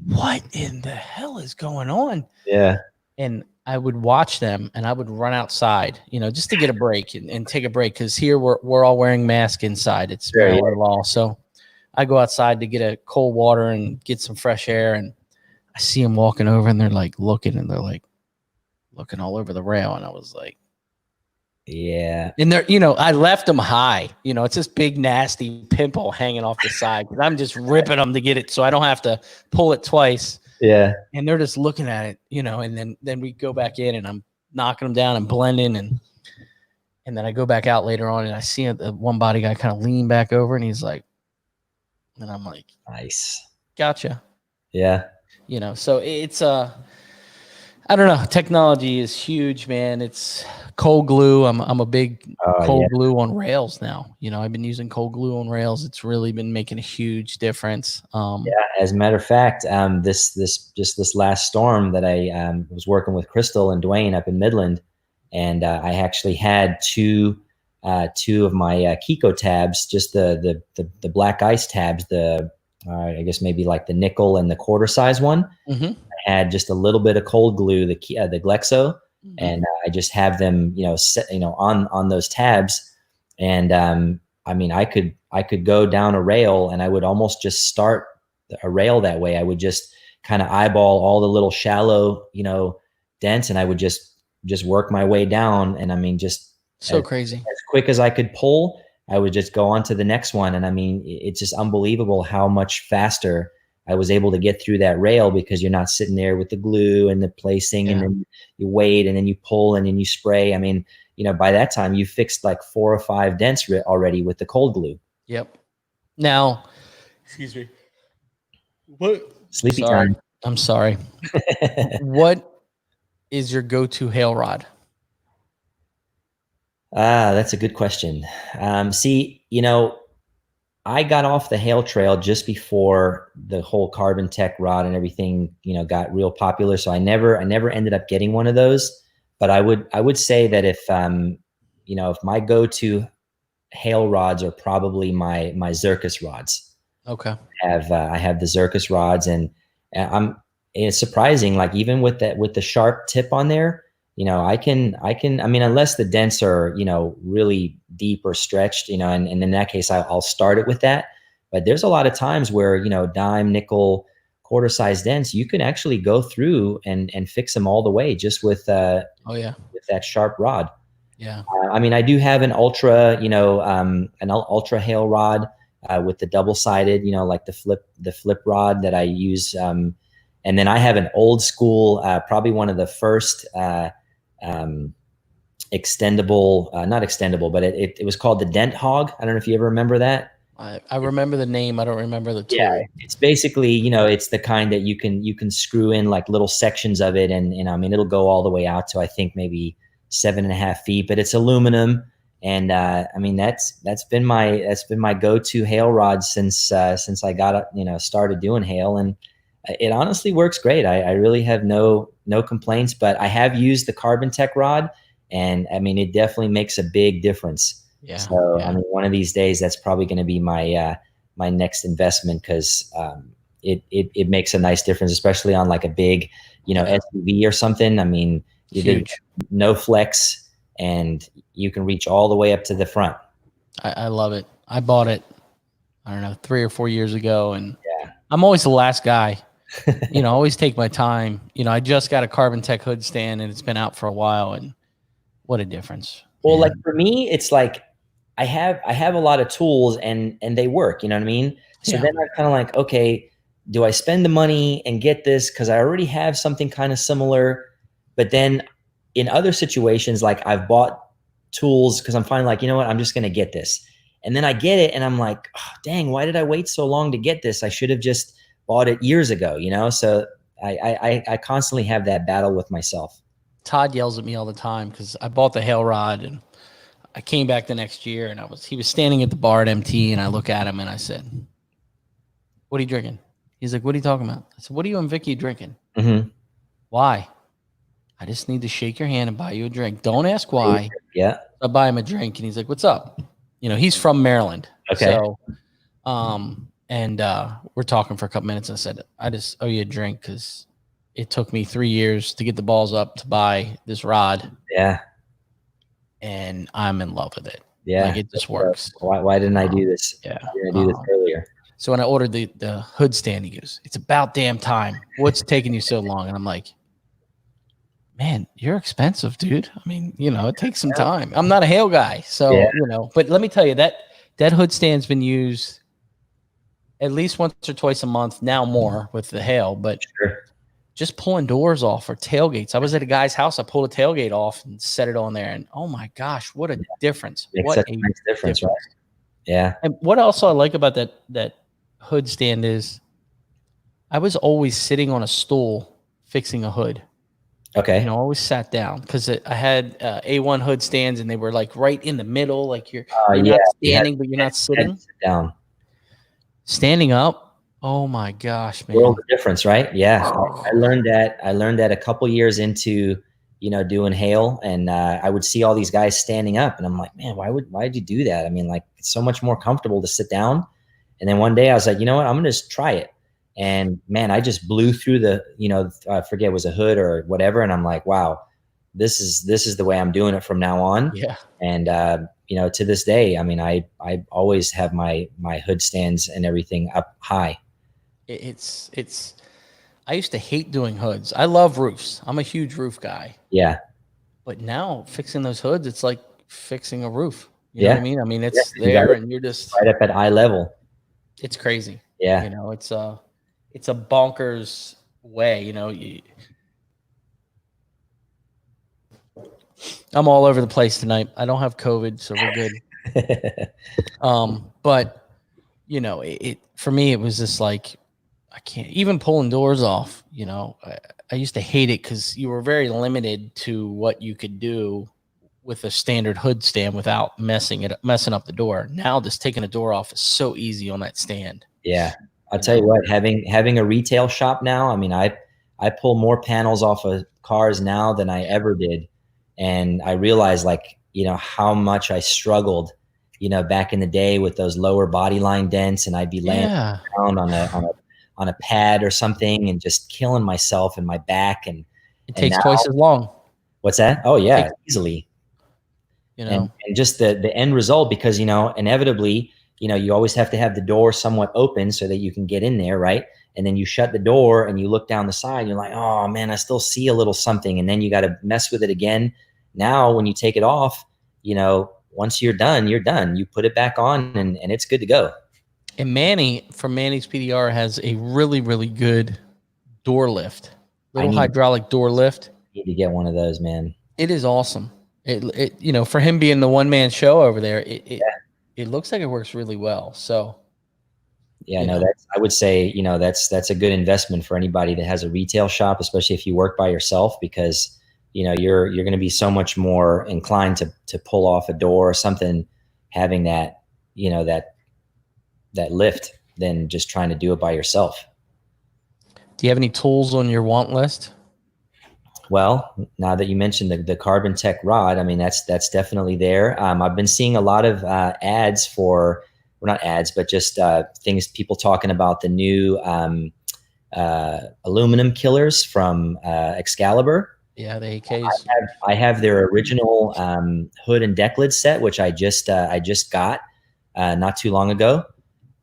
what in the hell is going on? Yeah. And I would watch them and I would run outside, you know, just to get a break and take a break. Cause here we're all wearing masks inside. It's Maryland law. So I go outside to get a cold water and get some fresh air. And I see them walking over and they're like looking and they're like looking all over the rail. And I was like, yeah. And they're, you know, I left them high, you know, it's this big, nasty pimple hanging off the side. Cause I'm just ripping them to get it. So I don't have to pull it twice. Yeah. And they're just looking at it, you know, and then we go back in and I'm knocking them down and blending. And then I go back out later on and I see the one body guy kind of lean back over and he's like, and I'm like, nice. Gotcha. Yeah. You know, so it's, I don't know. Technology is huge, man. It's cold glue. I'm a big cold glue on rails now. You know, I've been using cold glue on rails. It's really been making a huge difference. Yeah, as a matter of fact, this last storm that I was working with Crystal and Dwayne up in Midland, and I actually had two of my Kiko tabs, just the black ice tabs, I guess maybe like the nickel and the quarter size one. Mm-hmm. I had just a little bit of cold glue, the Glexo, and I just have them, you know, set, you know, on those tabs. And I mean, I could go down a rail and I would almost just start a rail that way. I would just kind of eyeball all the little shallow, you know, dents, and I would just work my way down. And I mean, just so crazy, as quick as I could pull, I would just go on to the next one. And I mean, it's just unbelievable how much faster I was able to get through that rail, because you're not sitting there with the glue and the placing, and then you wait and then you pull and then you spray. I mean, you know, by that time you fixed like 4 or 5 dents already with the cold glue. Yep. Now, excuse me. What? Sleepy time. I'm sorry. What is your go-to hail rod? That's a good question. See, you know, I got off the hail trail just before the whole carbon tech rod and everything, you know, got real popular. So I never ended up getting one of those. But I would say that if you know, if my go-to hail rods are probably my Zircus rods. Okay. I have the Zircus rods, and it's surprising, like even with the sharp tip on there, you know, I mean, unless the dents are, you know, really deep or stretched, you know, and in that case, I'll start it with that. But there's a lot of times where, you know, dime, nickel, quarter size dents, you can actually go through and fix them all the way just with with that sharp rod. Yeah. I mean, I do have an ultra, you know, an ultra hail rod with the double-sided, you know, like the flip rod that I use. And then I have an old school, probably one of the first extendable, not extendable, but it was called the Dent Hog. I don't know if you ever remember that. I remember the name. I don't remember the tool. Yeah, it's basically, you know, it's the kind that you can screw in like little sections of it, and I mean it'll go all the way out to I think maybe 7.5 feet, but it's aluminum, and I mean that's been my go-to hail rod since I got started doing hail, and it honestly works great. I really have no complaints, but I have used the Carbon Tech rod, and I mean it definitely makes a big difference. Yeah. So yeah. I mean, one of these days, that's probably going to be my my next investment, because it makes a nice difference, especially on like a big, SUV or something. I mean, you did no flex, and you can reach all the way up to the front. I love it. I bought it, I don't know, 3 or 4 years ago, and I'm always the last guy. I always take my time. I just got a Carbon Tech hood stand, and it's been out for a while, and what a difference. Well, like for me, it's like I have a lot of tools, and they work, you know what I mean? So then I'm kind of like, okay, do I spend the money and get this because I already have something kind of similar? But then in other situations, like I've bought tools because I'm finally like, you know what, I'm just going to get this. And then I get it and I'm like, oh, dang, why did I wait so long to get this? I should have just bought it years ago, So I constantly have that battle with myself. Todd yells at me all the time because I bought the hail rod, and I came back the next year, and he was standing at the bar at MT, and I look at him and I said, "What are you drinking?" He's like, "What are you talking about?" I said, "What are you and Vicky drinking?" Mm-hmm. Why? I just need to shake your hand and buy you a drink. Don't ask why. Yeah. I buy him a drink, and he's like, "What's up?" He's from Maryland. Okay. So, we're talking for a couple minutes, and I said, "I just owe you a drink because it took me 3 years to get the balls up to buy this rod." Yeah. And I'm in love with it. Yeah. Like it just works. Why didn't I do this? Yeah. Why didn't I do this earlier? So when I ordered the hood stand, he goes, "It's about damn time. What's taking you so long?" And I'm like, "Man, you're expensive, dude. I mean, it takes some time. I'm not a hail guy." So, but let me tell you that hood stand's been used at least once or twice a month, now more with the hail, but just pulling doors off or tailgates. I was at a guy's house. I pulled a tailgate off and set it on there. And oh my gosh, what a difference. Makes what such a nice difference, right? Yeah. And what also I like about that hood stand is I was always sitting on a stool fixing a hood. Okay. I always sat down because I had A1 hood stands, and they were like right in the middle. Like you're not standing, but you're not sitting. Sit down. Standing up. Oh my gosh, man. World of difference, right? Yeah. I learned that a couple years into, doing hail, and I would see all these guys standing up, and I'm like, man, why'd you do that? I mean, like, it's so much more comfortable to sit down. And then one day I was like, you know what, I'm going to just try it. And man, I just blew through the, I forget it was a hood or whatever. And I'm like, wow, this is the way I'm doing it from now on. Yeah. And, to this day, I mean, I always have my hood stands and everything up high. It's I used to hate doing hoods. I love roofs. I'm a huge roof guy. Yeah. But now fixing those hoods, it's like fixing a roof. You know what I mean? I mean, it's there, and you're just right up at eye level. It's crazy. Yeah. It's a bonkers way, I'm all over the place tonight. I don't have COVID, so we're good. But it for me, it was just like, I can't even pulling doors off. I used to hate it because you were very limited to what you could do with a standard hood stand without messing up the door. Now just taking a door off is so easy on that stand. Yeah. I'll tell you what, having a retail shop now, I mean, I pull more panels off of cars now than I ever did. And I realized, like, how much I struggled, back in the day with those lower body line dents, and I'd be laying down on a pad or something and just killing myself in my back. And it takes twice as long. What's that? Oh yeah, easily. And just the end result, because, inevitably, you always have to have the door somewhat open so that you can get in there, right? And then you shut the door and you look down the side, and you're like, oh man, I still see a little something. And then you got to mess with it again. Now, when you take it off, once you're done, you're done. You put it back on, and it's good to go. And Manny from Manny's PDR has a really, really good door lift, hydraulic door lift. I need to get one of those, man. It is awesome. you know, for him being the one man show over there, it looks like it works really well. So yeah, no, I would say, you know, that's a good investment for anybody that has a retail shop, especially if you work by yourself, because, you know, you're going to be so much more inclined to pull off a door or something, having that, you know, that lift than just trying to do it by yourself. Do you have any tools on your want list? Well, now that you mentioned the Carbon Tech rod, I mean, that's definitely there. I've been seeing a lot of ads for, well, not ads, but just things, people talking about the new aluminum killers from Excalibur. Yeah, the AKs. I have their original hood and deck lid set, which I just got not too long ago.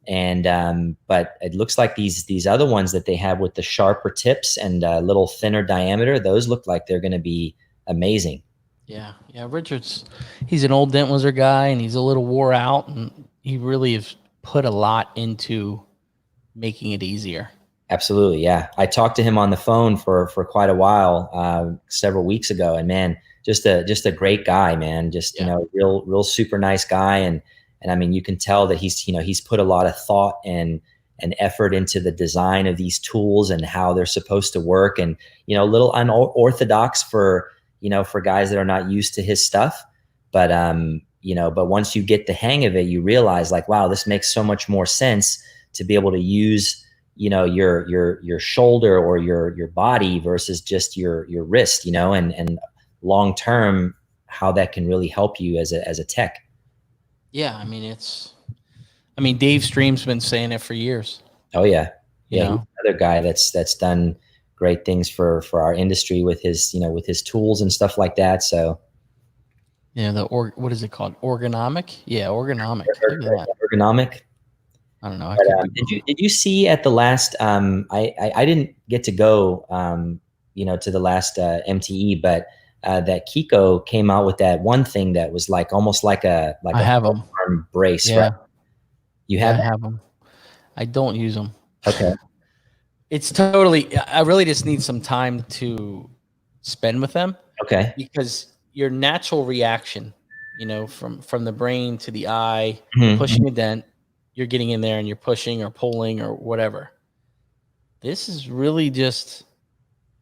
And but it looks like these other ones that they have with the sharper tips and a little thinner diameter, those look like they're going to be amazing. Yeah, Richard's, he's an old Dent Wizard guy, and he's a little wore out, and he really has put a lot into making it easier. Absolutely, yeah. I talked to him on the phone for quite a while several weeks ago, and man, just a great guy, man. Just you know, real super nice guy, and I mean, you can tell that he's put a lot of thought and effort into the design of these tools and how they're supposed to work, and you know, a little unorthodox for, you know, for guys that are not used to his stuff. But you know, but once you get the hang of it, you realize like, wow, this makes so much more sense to be able to use, you know, your shoulder or your body versus just your wrist, you know, and long term, how that can really help you as a tech. Yeah, I mean, Dave Stream's been saying it for years. Oh yeah, yeah. You know? He's another guy that's done great things for our industry with his, you know, with his tools and stuff like that. So yeah, what is it called? Ergonomic? Yeah, ergonomic. Ergonomic. I don't know. But, did you see at the last? I didn't get to go, you know, to the last MTE, but that Kiko came out with that one thing that was like almost like a I have them. arm brace. Yeah, right? You have? I have them. I don't use them. Okay. It's totally. I really just need some time to spend with them. Okay. Because your natural reaction, you know, from the brain to the eye, Mm-hmm. pushing a dent, you're getting in there and you're pushing or pulling or whatever. This is really just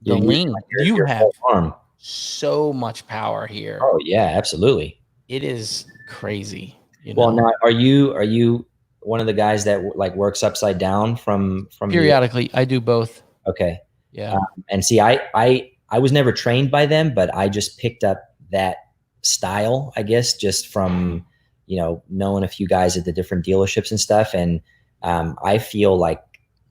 the lean. You have arm. So much power here. Oh yeah, absolutely. It is crazy. You know? Well, now are you one of the guys that like works upside down from periodically? I do both. Okay. Yeah. And see, I was never trained by them, but I just picked up that style, I guess, just from, you know, knowing a few guys at the different dealerships and stuff. And I feel like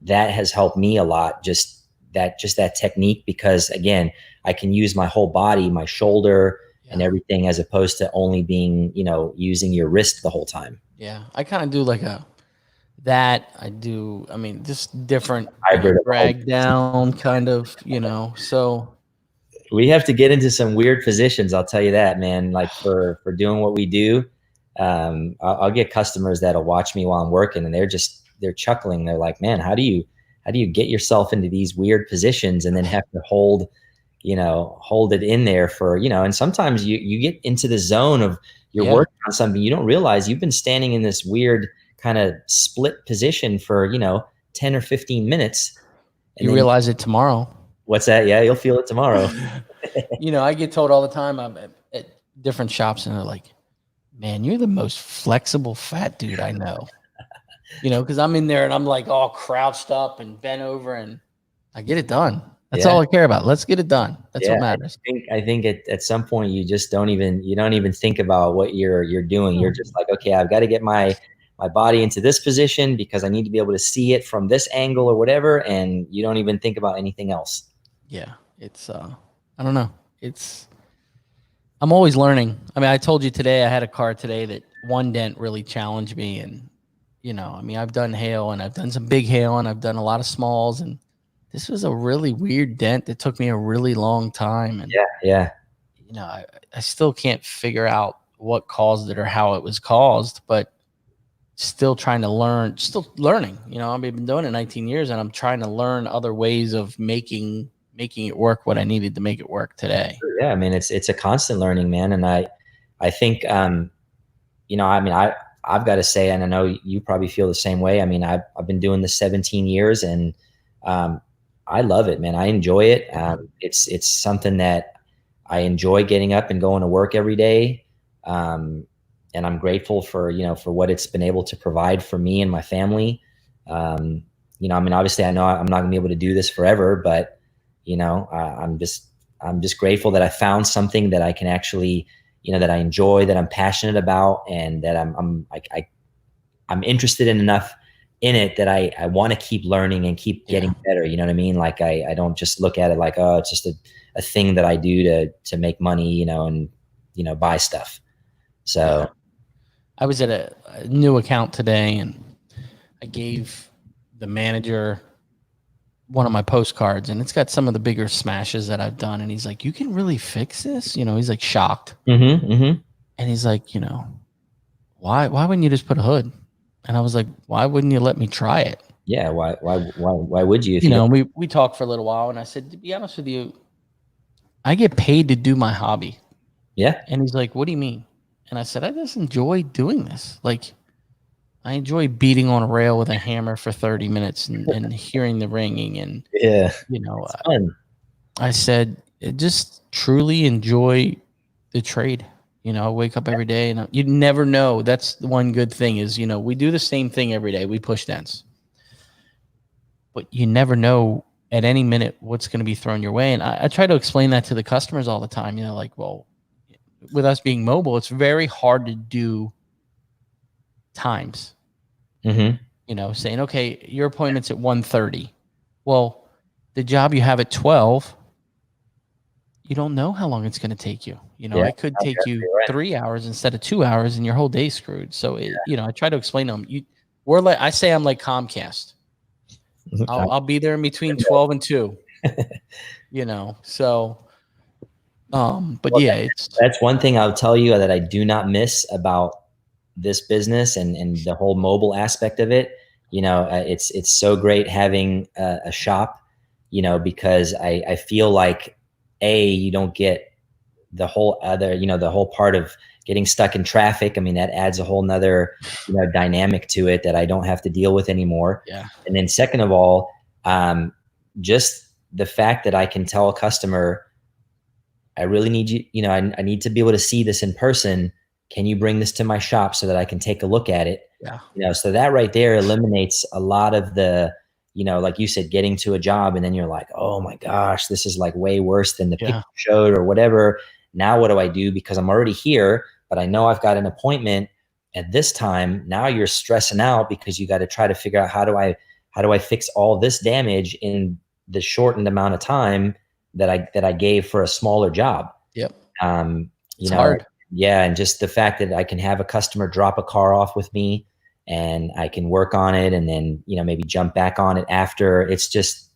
that has helped me a lot. Just that technique, because again, I can use my whole body, my shoulder and everything, as opposed to only being, you know, using your wrist the whole time. Yeah. I kind of do like I mean, just different hybrid drag down kind of, you know, so we have to get into some weird positions. I'll tell you that, man, like for doing what we do. I'll get customers that'll watch me while I'm working, and they're chuckling. They're like, man, how do you get yourself into these weird positions and then have to hold it in there for, you know, and sometimes you get into the zone of you're working on something, you don't realize you've been standing in this weird kind of split position for, you know, 10 or 15 minutes. And you realize it tomorrow. What's that? Yeah, you'll feel it tomorrow. You know, I get told all the time, I'm at different shops, and they're like, man, you're the most flexible fat dude I know. You know, because I'm in there and I'm like all crouched up and bent over, and I get it done. That's all I care about. Let's get it done. That's what matters. I think at some point you just don't even think about what you're doing. You're just like, okay, I've got to get my body into this position because I need to be able to see it from this angle or whatever, and you don't even think about anything else. Yeah, it's I don't know. I'm always learning. I mean, I told you today I had a car today that one dent really challenged me, and you know, I mean, I've done hail and I've done some big hail and I've done a lot of smalls, and this was a really weird dent that took me a really long time. And yeah. You know, I still can't figure out what caused it or how it was caused, but still trying to learning. You know, I've been doing it 19 years, and I'm trying to learn other ways of making making it work what I needed to make it work today. Yeah, I mean, it's a constant learning, man. And I think, you know, I mean, I've got to say, and I know you probably feel the same way. I mean, I've been doing this 17 years, and I love it, man. I enjoy it. It's something that I enjoy, getting up and going to work every day. And I'm grateful for, you know, for what it's been able to provide for me and my family. You know, I mean, obviously I know I'm not gonna be able to do this forever, but you know, I'm just grateful that I found something that I can actually, you know, that I enjoy, that I'm passionate about, and that I'm interested in enough in it that I want to keep learning and keep getting better. You know what I mean? Like I don't just look at it like, oh, it's just a thing that I do to make money, you know, and, you know, buy stuff. So I was at a new account today, and I gave the manager one of my postcards, and it's got some of the bigger smashes that I've done. And he's like, "You can really fix this?" You know, he's like shocked. And he's like, you know, why wouldn't you just put a hood? And I was like, why wouldn't you let me try it? Yeah. Why would you? If you know, we talked for a little while, and I said, to be honest with you, I get paid to do my hobby. Yeah. And he's like, what do you mean? And I said, I just enjoy doing this. Like, I enjoy beating on a rail with a hammer for 30 minutes and hearing the ringing. And, yeah, you know, fun. I said, just truly enjoy the trade. You know, I wake up every day, and you never know. That's the one good thing is, you know, we do the same thing every day. We push dents, but you never know at any minute what's going to be thrown your way. And I try to explain that to the customers all the time. You know, like, well, with us being mobile, it's very hard to do times. You know, saying, okay, your appointment's at 1:30. Well, the job you have at 12, you don't know how long it's going to take you. You know, it could take you 3 hours instead of 2 hours, and your whole day's screwed. So, you know, I try to explain to them, I say I'm like Comcast. I'll be there in between 12 and 2, you know, so, but well, yeah, that's one thing I'll tell you that I do not miss about this business and the whole mobile aspect of it. You know, it's so great having a shop, you know, because I feel like, you don't get the whole other, you know, the whole part of getting stuck in traffic. I mean, that adds a whole nother, you know, dynamic to it that I don't have to deal with anymore. Yeah. And then second of all, just the fact that I can tell a customer, I really need you, you know, I need to be able to see this in person. Can you bring this to my shop so that I can take a look at it? Yeah. You know, so that right there eliminates a lot of the, you know, like you said, getting to a job and then you're like, oh my gosh, this is like way worse than the picture showed or whatever. Now what do I do? Because I'm already here, but I know I've got an appointment at this time. Now you're stressing out because you got to try to figure out how do I fix all this damage in the shortened amount of time that I gave for a smaller job. Yep. You know, hard. Yeah. And just the fact that I can have a customer drop a car off with me and I can work on it and then, you know, maybe jump back on it after. It's just,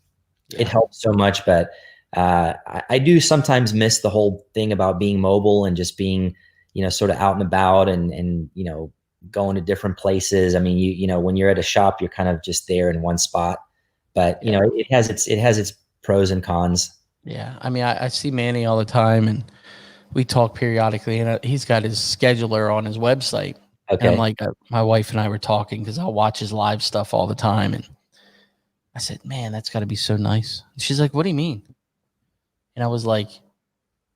it helps so much. But I do sometimes miss the whole thing about being mobile and just being, you know, sort of out and about and, you know, going to different places. I mean, you know, when you're at a shop, you're kind of just there in one spot, but you know, it has its pros and cons. Yeah. I mean, I see Manny all the time and we talk periodically, and he's got his scheduler on his website. Okay. And like my wife and I were talking because I'll watch his live stuff all the time. And I said, man, that's got to be so nice. And she's like, what do you mean? And I was like,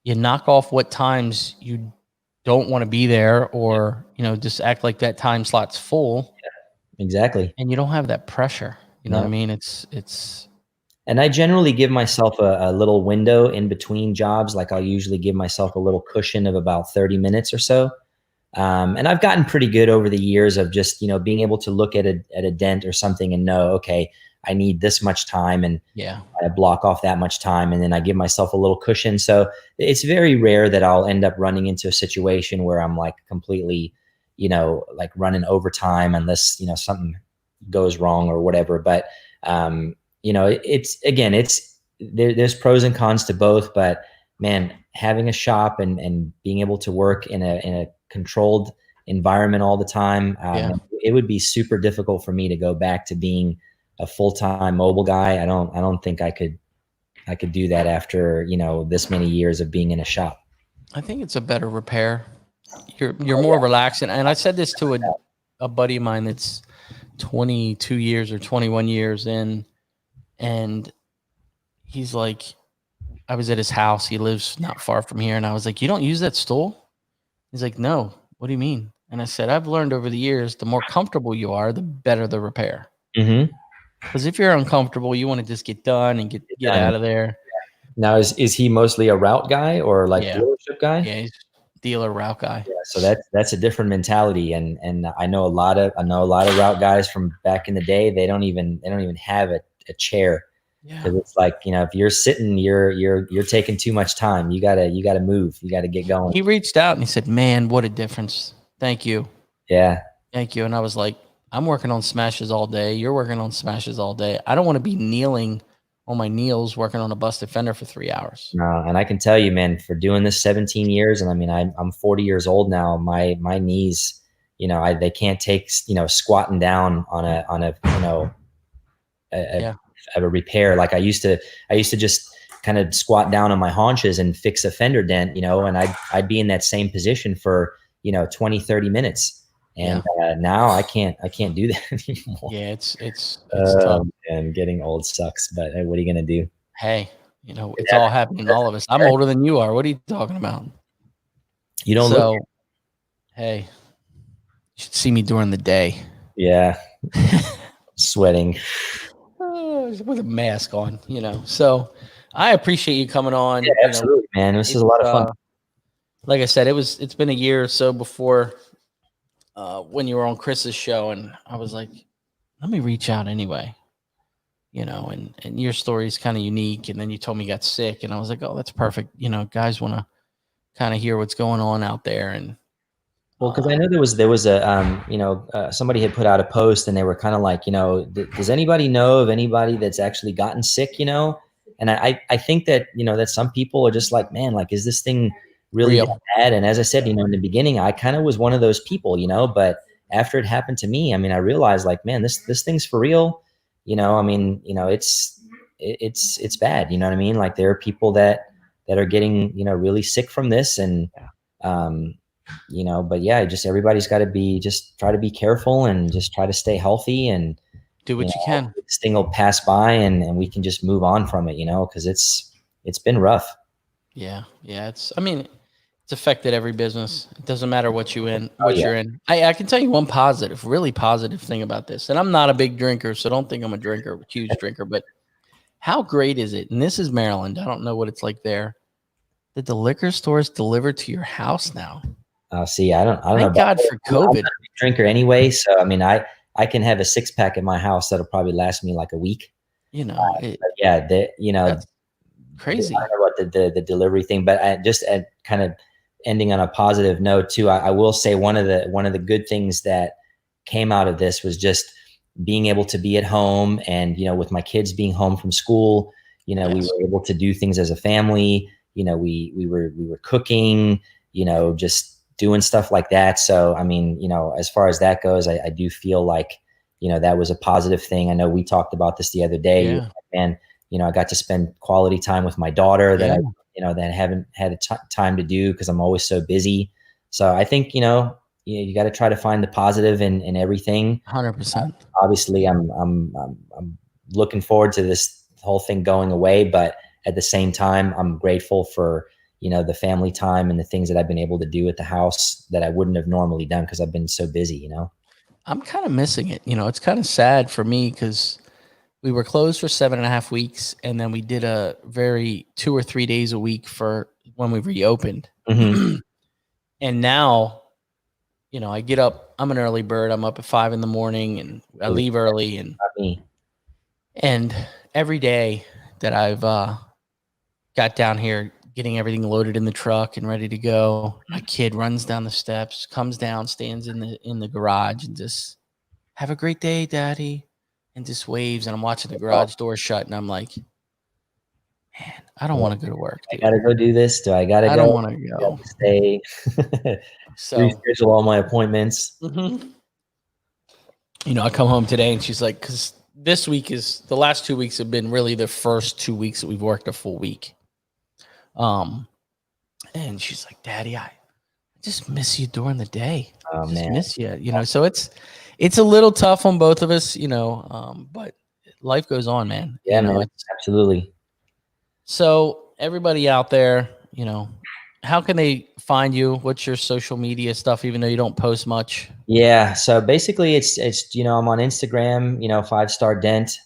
you knock off what times you don't want to be there or, you know, just act like that time slot's full. Yeah, exactly. And you don't have that pressure. You know what I mean? It's. And I generally give myself a little window in between jobs. Like I'll usually give myself a little cushion of about 30 minutes or so. And I've gotten pretty good over the years of just, you know, being able to look at a dent or something and know, okay, I need this much time and I block off that much time. And then I give myself a little cushion. So it's very rare that I'll end up running into a situation where I'm like completely, you know, like running overtime unless, you know, something goes wrong or whatever. But, you know, there's pros and cons to both, but man, having a shop and being able to work in a controlled environment all the time, it would be super difficult for me to go back to being a full-time mobile guy. I don't think I could I could do that after, you know, this many years of being in a shop. I think it's a better repair. You're more relaxed. And I said this to a buddy of mine that's 22 years or 21 years in, and he's like, I was at his house. He lives not far from here. And I was like, you don't use that stool? He's like, no. What do you mean? And I said, I've learned over the years, the more comfortable you are, the better the repair. Mm-hmm. Because if you're uncomfortable, you want to just get done and get out of there. Now, is he mostly a route guy or like dealership guy? Yeah, he's dealer route guy. Yeah, so that's a different mentality, and I know a lot of route guys from back in the day. They don't even have a chair. Yeah, because it's like, you know, if you're sitting, you're taking too much time. You gotta move. You gotta get going. He reached out and he said, "Man, what a difference! Thank you." Yeah, thank you. And I was like, I'm working on smashes all day. You're working on smashes all day. I don't want to be kneeling on my knees working on a busted fender for 3 hours. No, and I can tell you, man, for doing this 17 years, and I mean, I'm 40 years old now. My knees, you know, they can't take, you know, squatting down on a you know, a repair. Like I used to just kind of squat down on my haunches and fix a fender dent, you know, and I'd be in that same position for, you know, 20, 30 minutes. And now I can't do that anymore. Yeah, it's tough. And getting old sucks, but what are you gonna do? Hey, you know, it's all happening to all of us. I'm older than you are. What are you talking about? You don't so, look. Hey, you should see me during the day. Yeah, sweating with a mask on, you know. So I appreciate you coming on. Yeah, absolutely, man. This is a lot of fun. Like I said, it's been a year or so before when you were on Chris's show, and I was like, let me reach out anyway, you know, and your story is kind of unique. And then you told me you got sick, and I was like, oh, that's perfect. You know, guys want to kind of hear what's going on out there. And well, because I know there was a you know, somebody had put out a post, and they were kind of like, you know, does anybody know of anybody that's actually gotten sick, you know? And I think that, you know, that some people are just like, man, like, is this thing really bad? And as I said, you know, in the beginning, I kind of was one of those people, you know, but after it happened to me, I mean, I realized like, man, this thing's for real. You know, I mean, you know, it's bad. You know what I mean? Like there are people that are getting, you know, really sick from this, and, you know, but yeah, just everybody's got to just try to be careful and just try to stay healthy and do what you can. This thing will pass by and we can just move on from it, you know, because it's been rough. Yeah. I mean, it's affected every business. It doesn't matter what you're in. I can tell you one really positive thing about this. And I'm not a big drinker, so don't think I'm a huge drinker, but how great is it? And this is Maryland. I don't know what it's like there. That the liquor stores delivered to your house now. See, I don't know. Thank God for COVID. I'm not a drinker anyway, so I mean, I can have a 6-pack at my house that'll probably last me like a week. You know, you know, that's crazy. I don't know about the delivery thing, but I just kind of ending on a positive note too. I will say one of the good things that came out of this was just being able to be at home, and you know, with my kids being home from school, you know, we were able to do things as a family. You know, we were cooking, you know, just doing stuff like that. So, I mean, you know, as far as that goes, I do feel like, you know, that was a positive thing. I know we talked about this the other day, and, you know, I got to spend quality time with my daughter that I, you know, that I haven't had time to do because I'm always so busy. So I think, you know, you got to try to find the positive in everything. 100%. Obviously I'm looking forward to this whole thing going away, but at the same time, I'm grateful for, you know, the family time and the things that I've been able to do at the house that I wouldn't have normally done because I've been so busy, you know. I'm kind of missing it. You know, it's kind of sad for me because we were closed for 7.5 weeks, and then we did a very 2 or 3 days a week for when we reopened. Mm-hmm. And now, you know, I get up, I'm an early bird. I'm up at 5 a.m, and I leave early, and every day that I've got down here, getting everything loaded in the truck and ready to go, my kid runs down the steps, comes down, stands in the garage, and just, have a great day, Daddy, and just waves. And I'm watching the garage door shut, and I'm like, man, I don't want to go to work. Dude. I gotta go do this. I don't want to go. Stay. So reschedule all my appointments. Mm-hmm. You know, I come home today, and she's like, because this week is the last 2 weeks have been really the first 2 weeks that we've worked a full week. And she's like, Daddy, I just miss you during the day. Oh, I just man. miss you. You know, so it's a little tough on both of us, you know, but life goes on, man. Yeah, you know, man. Absolutely. So everybody out there, you know, how can they find you? What's your social media stuff, even though you don't post much? Yeah. So basically it's, you know, I'm on Instagram, you know, 5-Star Dent.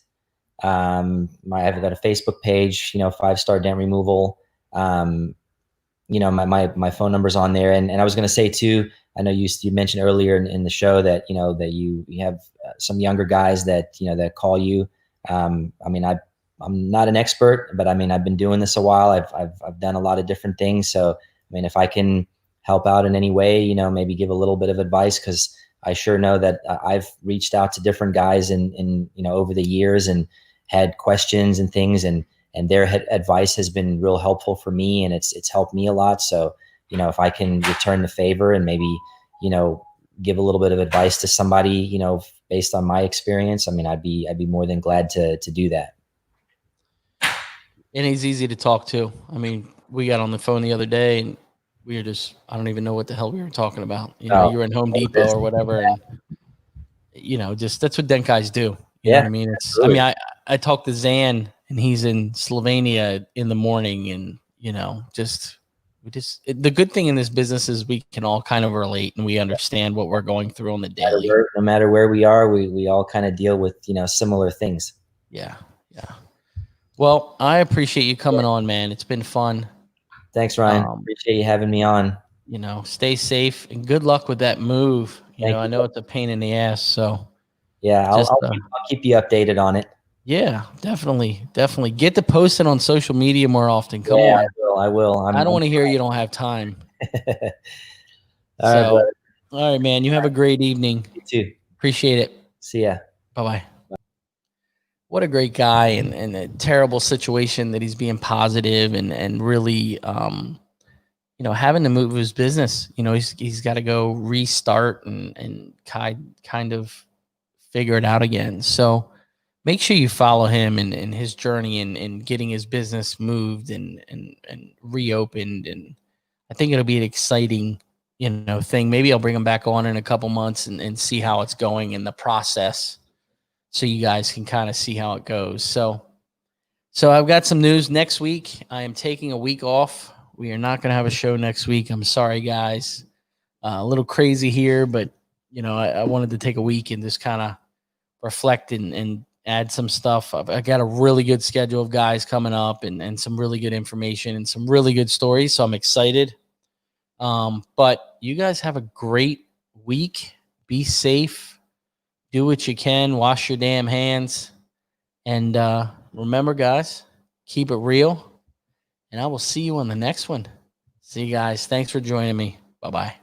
I've got a Facebook page, you know, 5-Star Dent Removal. You know, my phone number's on there. And I was going to say too, I know you mentioned earlier in the show that, you know, that you have some younger guys that, you know, that call you. I mean, I'm not an expert, but I mean, I've been doing this a while. I've done a lot of different things. So, I mean, if I can help out in any way, you know, maybe give a little bit of advice, because I sure know that I've reached out to different guys in you know, over the years and had questions and things, and their advice has been real helpful for me, and it's helped me a lot. So, you know, if I can return the favor and maybe, you know, give a little bit of advice to somebody, you know, based on my experience, I mean, I'd be more than glad to do that. And he's easy to talk to. I mean, we got on the phone the other day and we were just, I don't even know what the hell we were talking about. You know, Oh, you were in Home Depot or whatever. And, you know, just that's what dent guys do. You know what I mean? Absolutely. I talked to Zan and he's in Slovenia in the morning, and, you know, the good thing in this business is we can all kind of relate and we understand what we're going through on the daily. No matter where we are, we all kind of deal with, you know, similar things. Yeah. Yeah. Well, I appreciate you coming on, man. It's been fun. Thanks, Ryan. Appreciate you having me on. You know, stay safe and good luck with that move. Thank I you. know it's a pain in the ass. So yeah, I'll keep you updated on it. Yeah, definitely. Get to posting on social media more often. Come on. I will. I don't want to hear you don't have time. All right, brother. All right, man. You have a great evening. You too. Appreciate it. See ya. Bye-bye. What a great guy, and a terrible situation that he's being positive and really, you know, having to move his business. You know, he's got to go restart and kind of figure it out again. So make sure you follow him and his journey and getting his business moved and reopened. And I think it'll be an exciting, you know, thing. Maybe I'll bring him back on in a couple months and see how it's going in the process, so you guys can kind of see how it goes. So I've got some news next week. I am taking a week off. We are not going to have a show next week. I'm sorry, guys. A little crazy here, but, you know, I wanted to take a week and just kind of reflect and add some stuff. I got a really good schedule of guys coming up and some really good information and some really good stories. So I'm excited. But you guys have a great week. Be safe. Do what you can. Wash your damn hands. And remember, guys, keep it real. And I will see you on the next one. See you guys. Thanks for joining me. Bye-bye.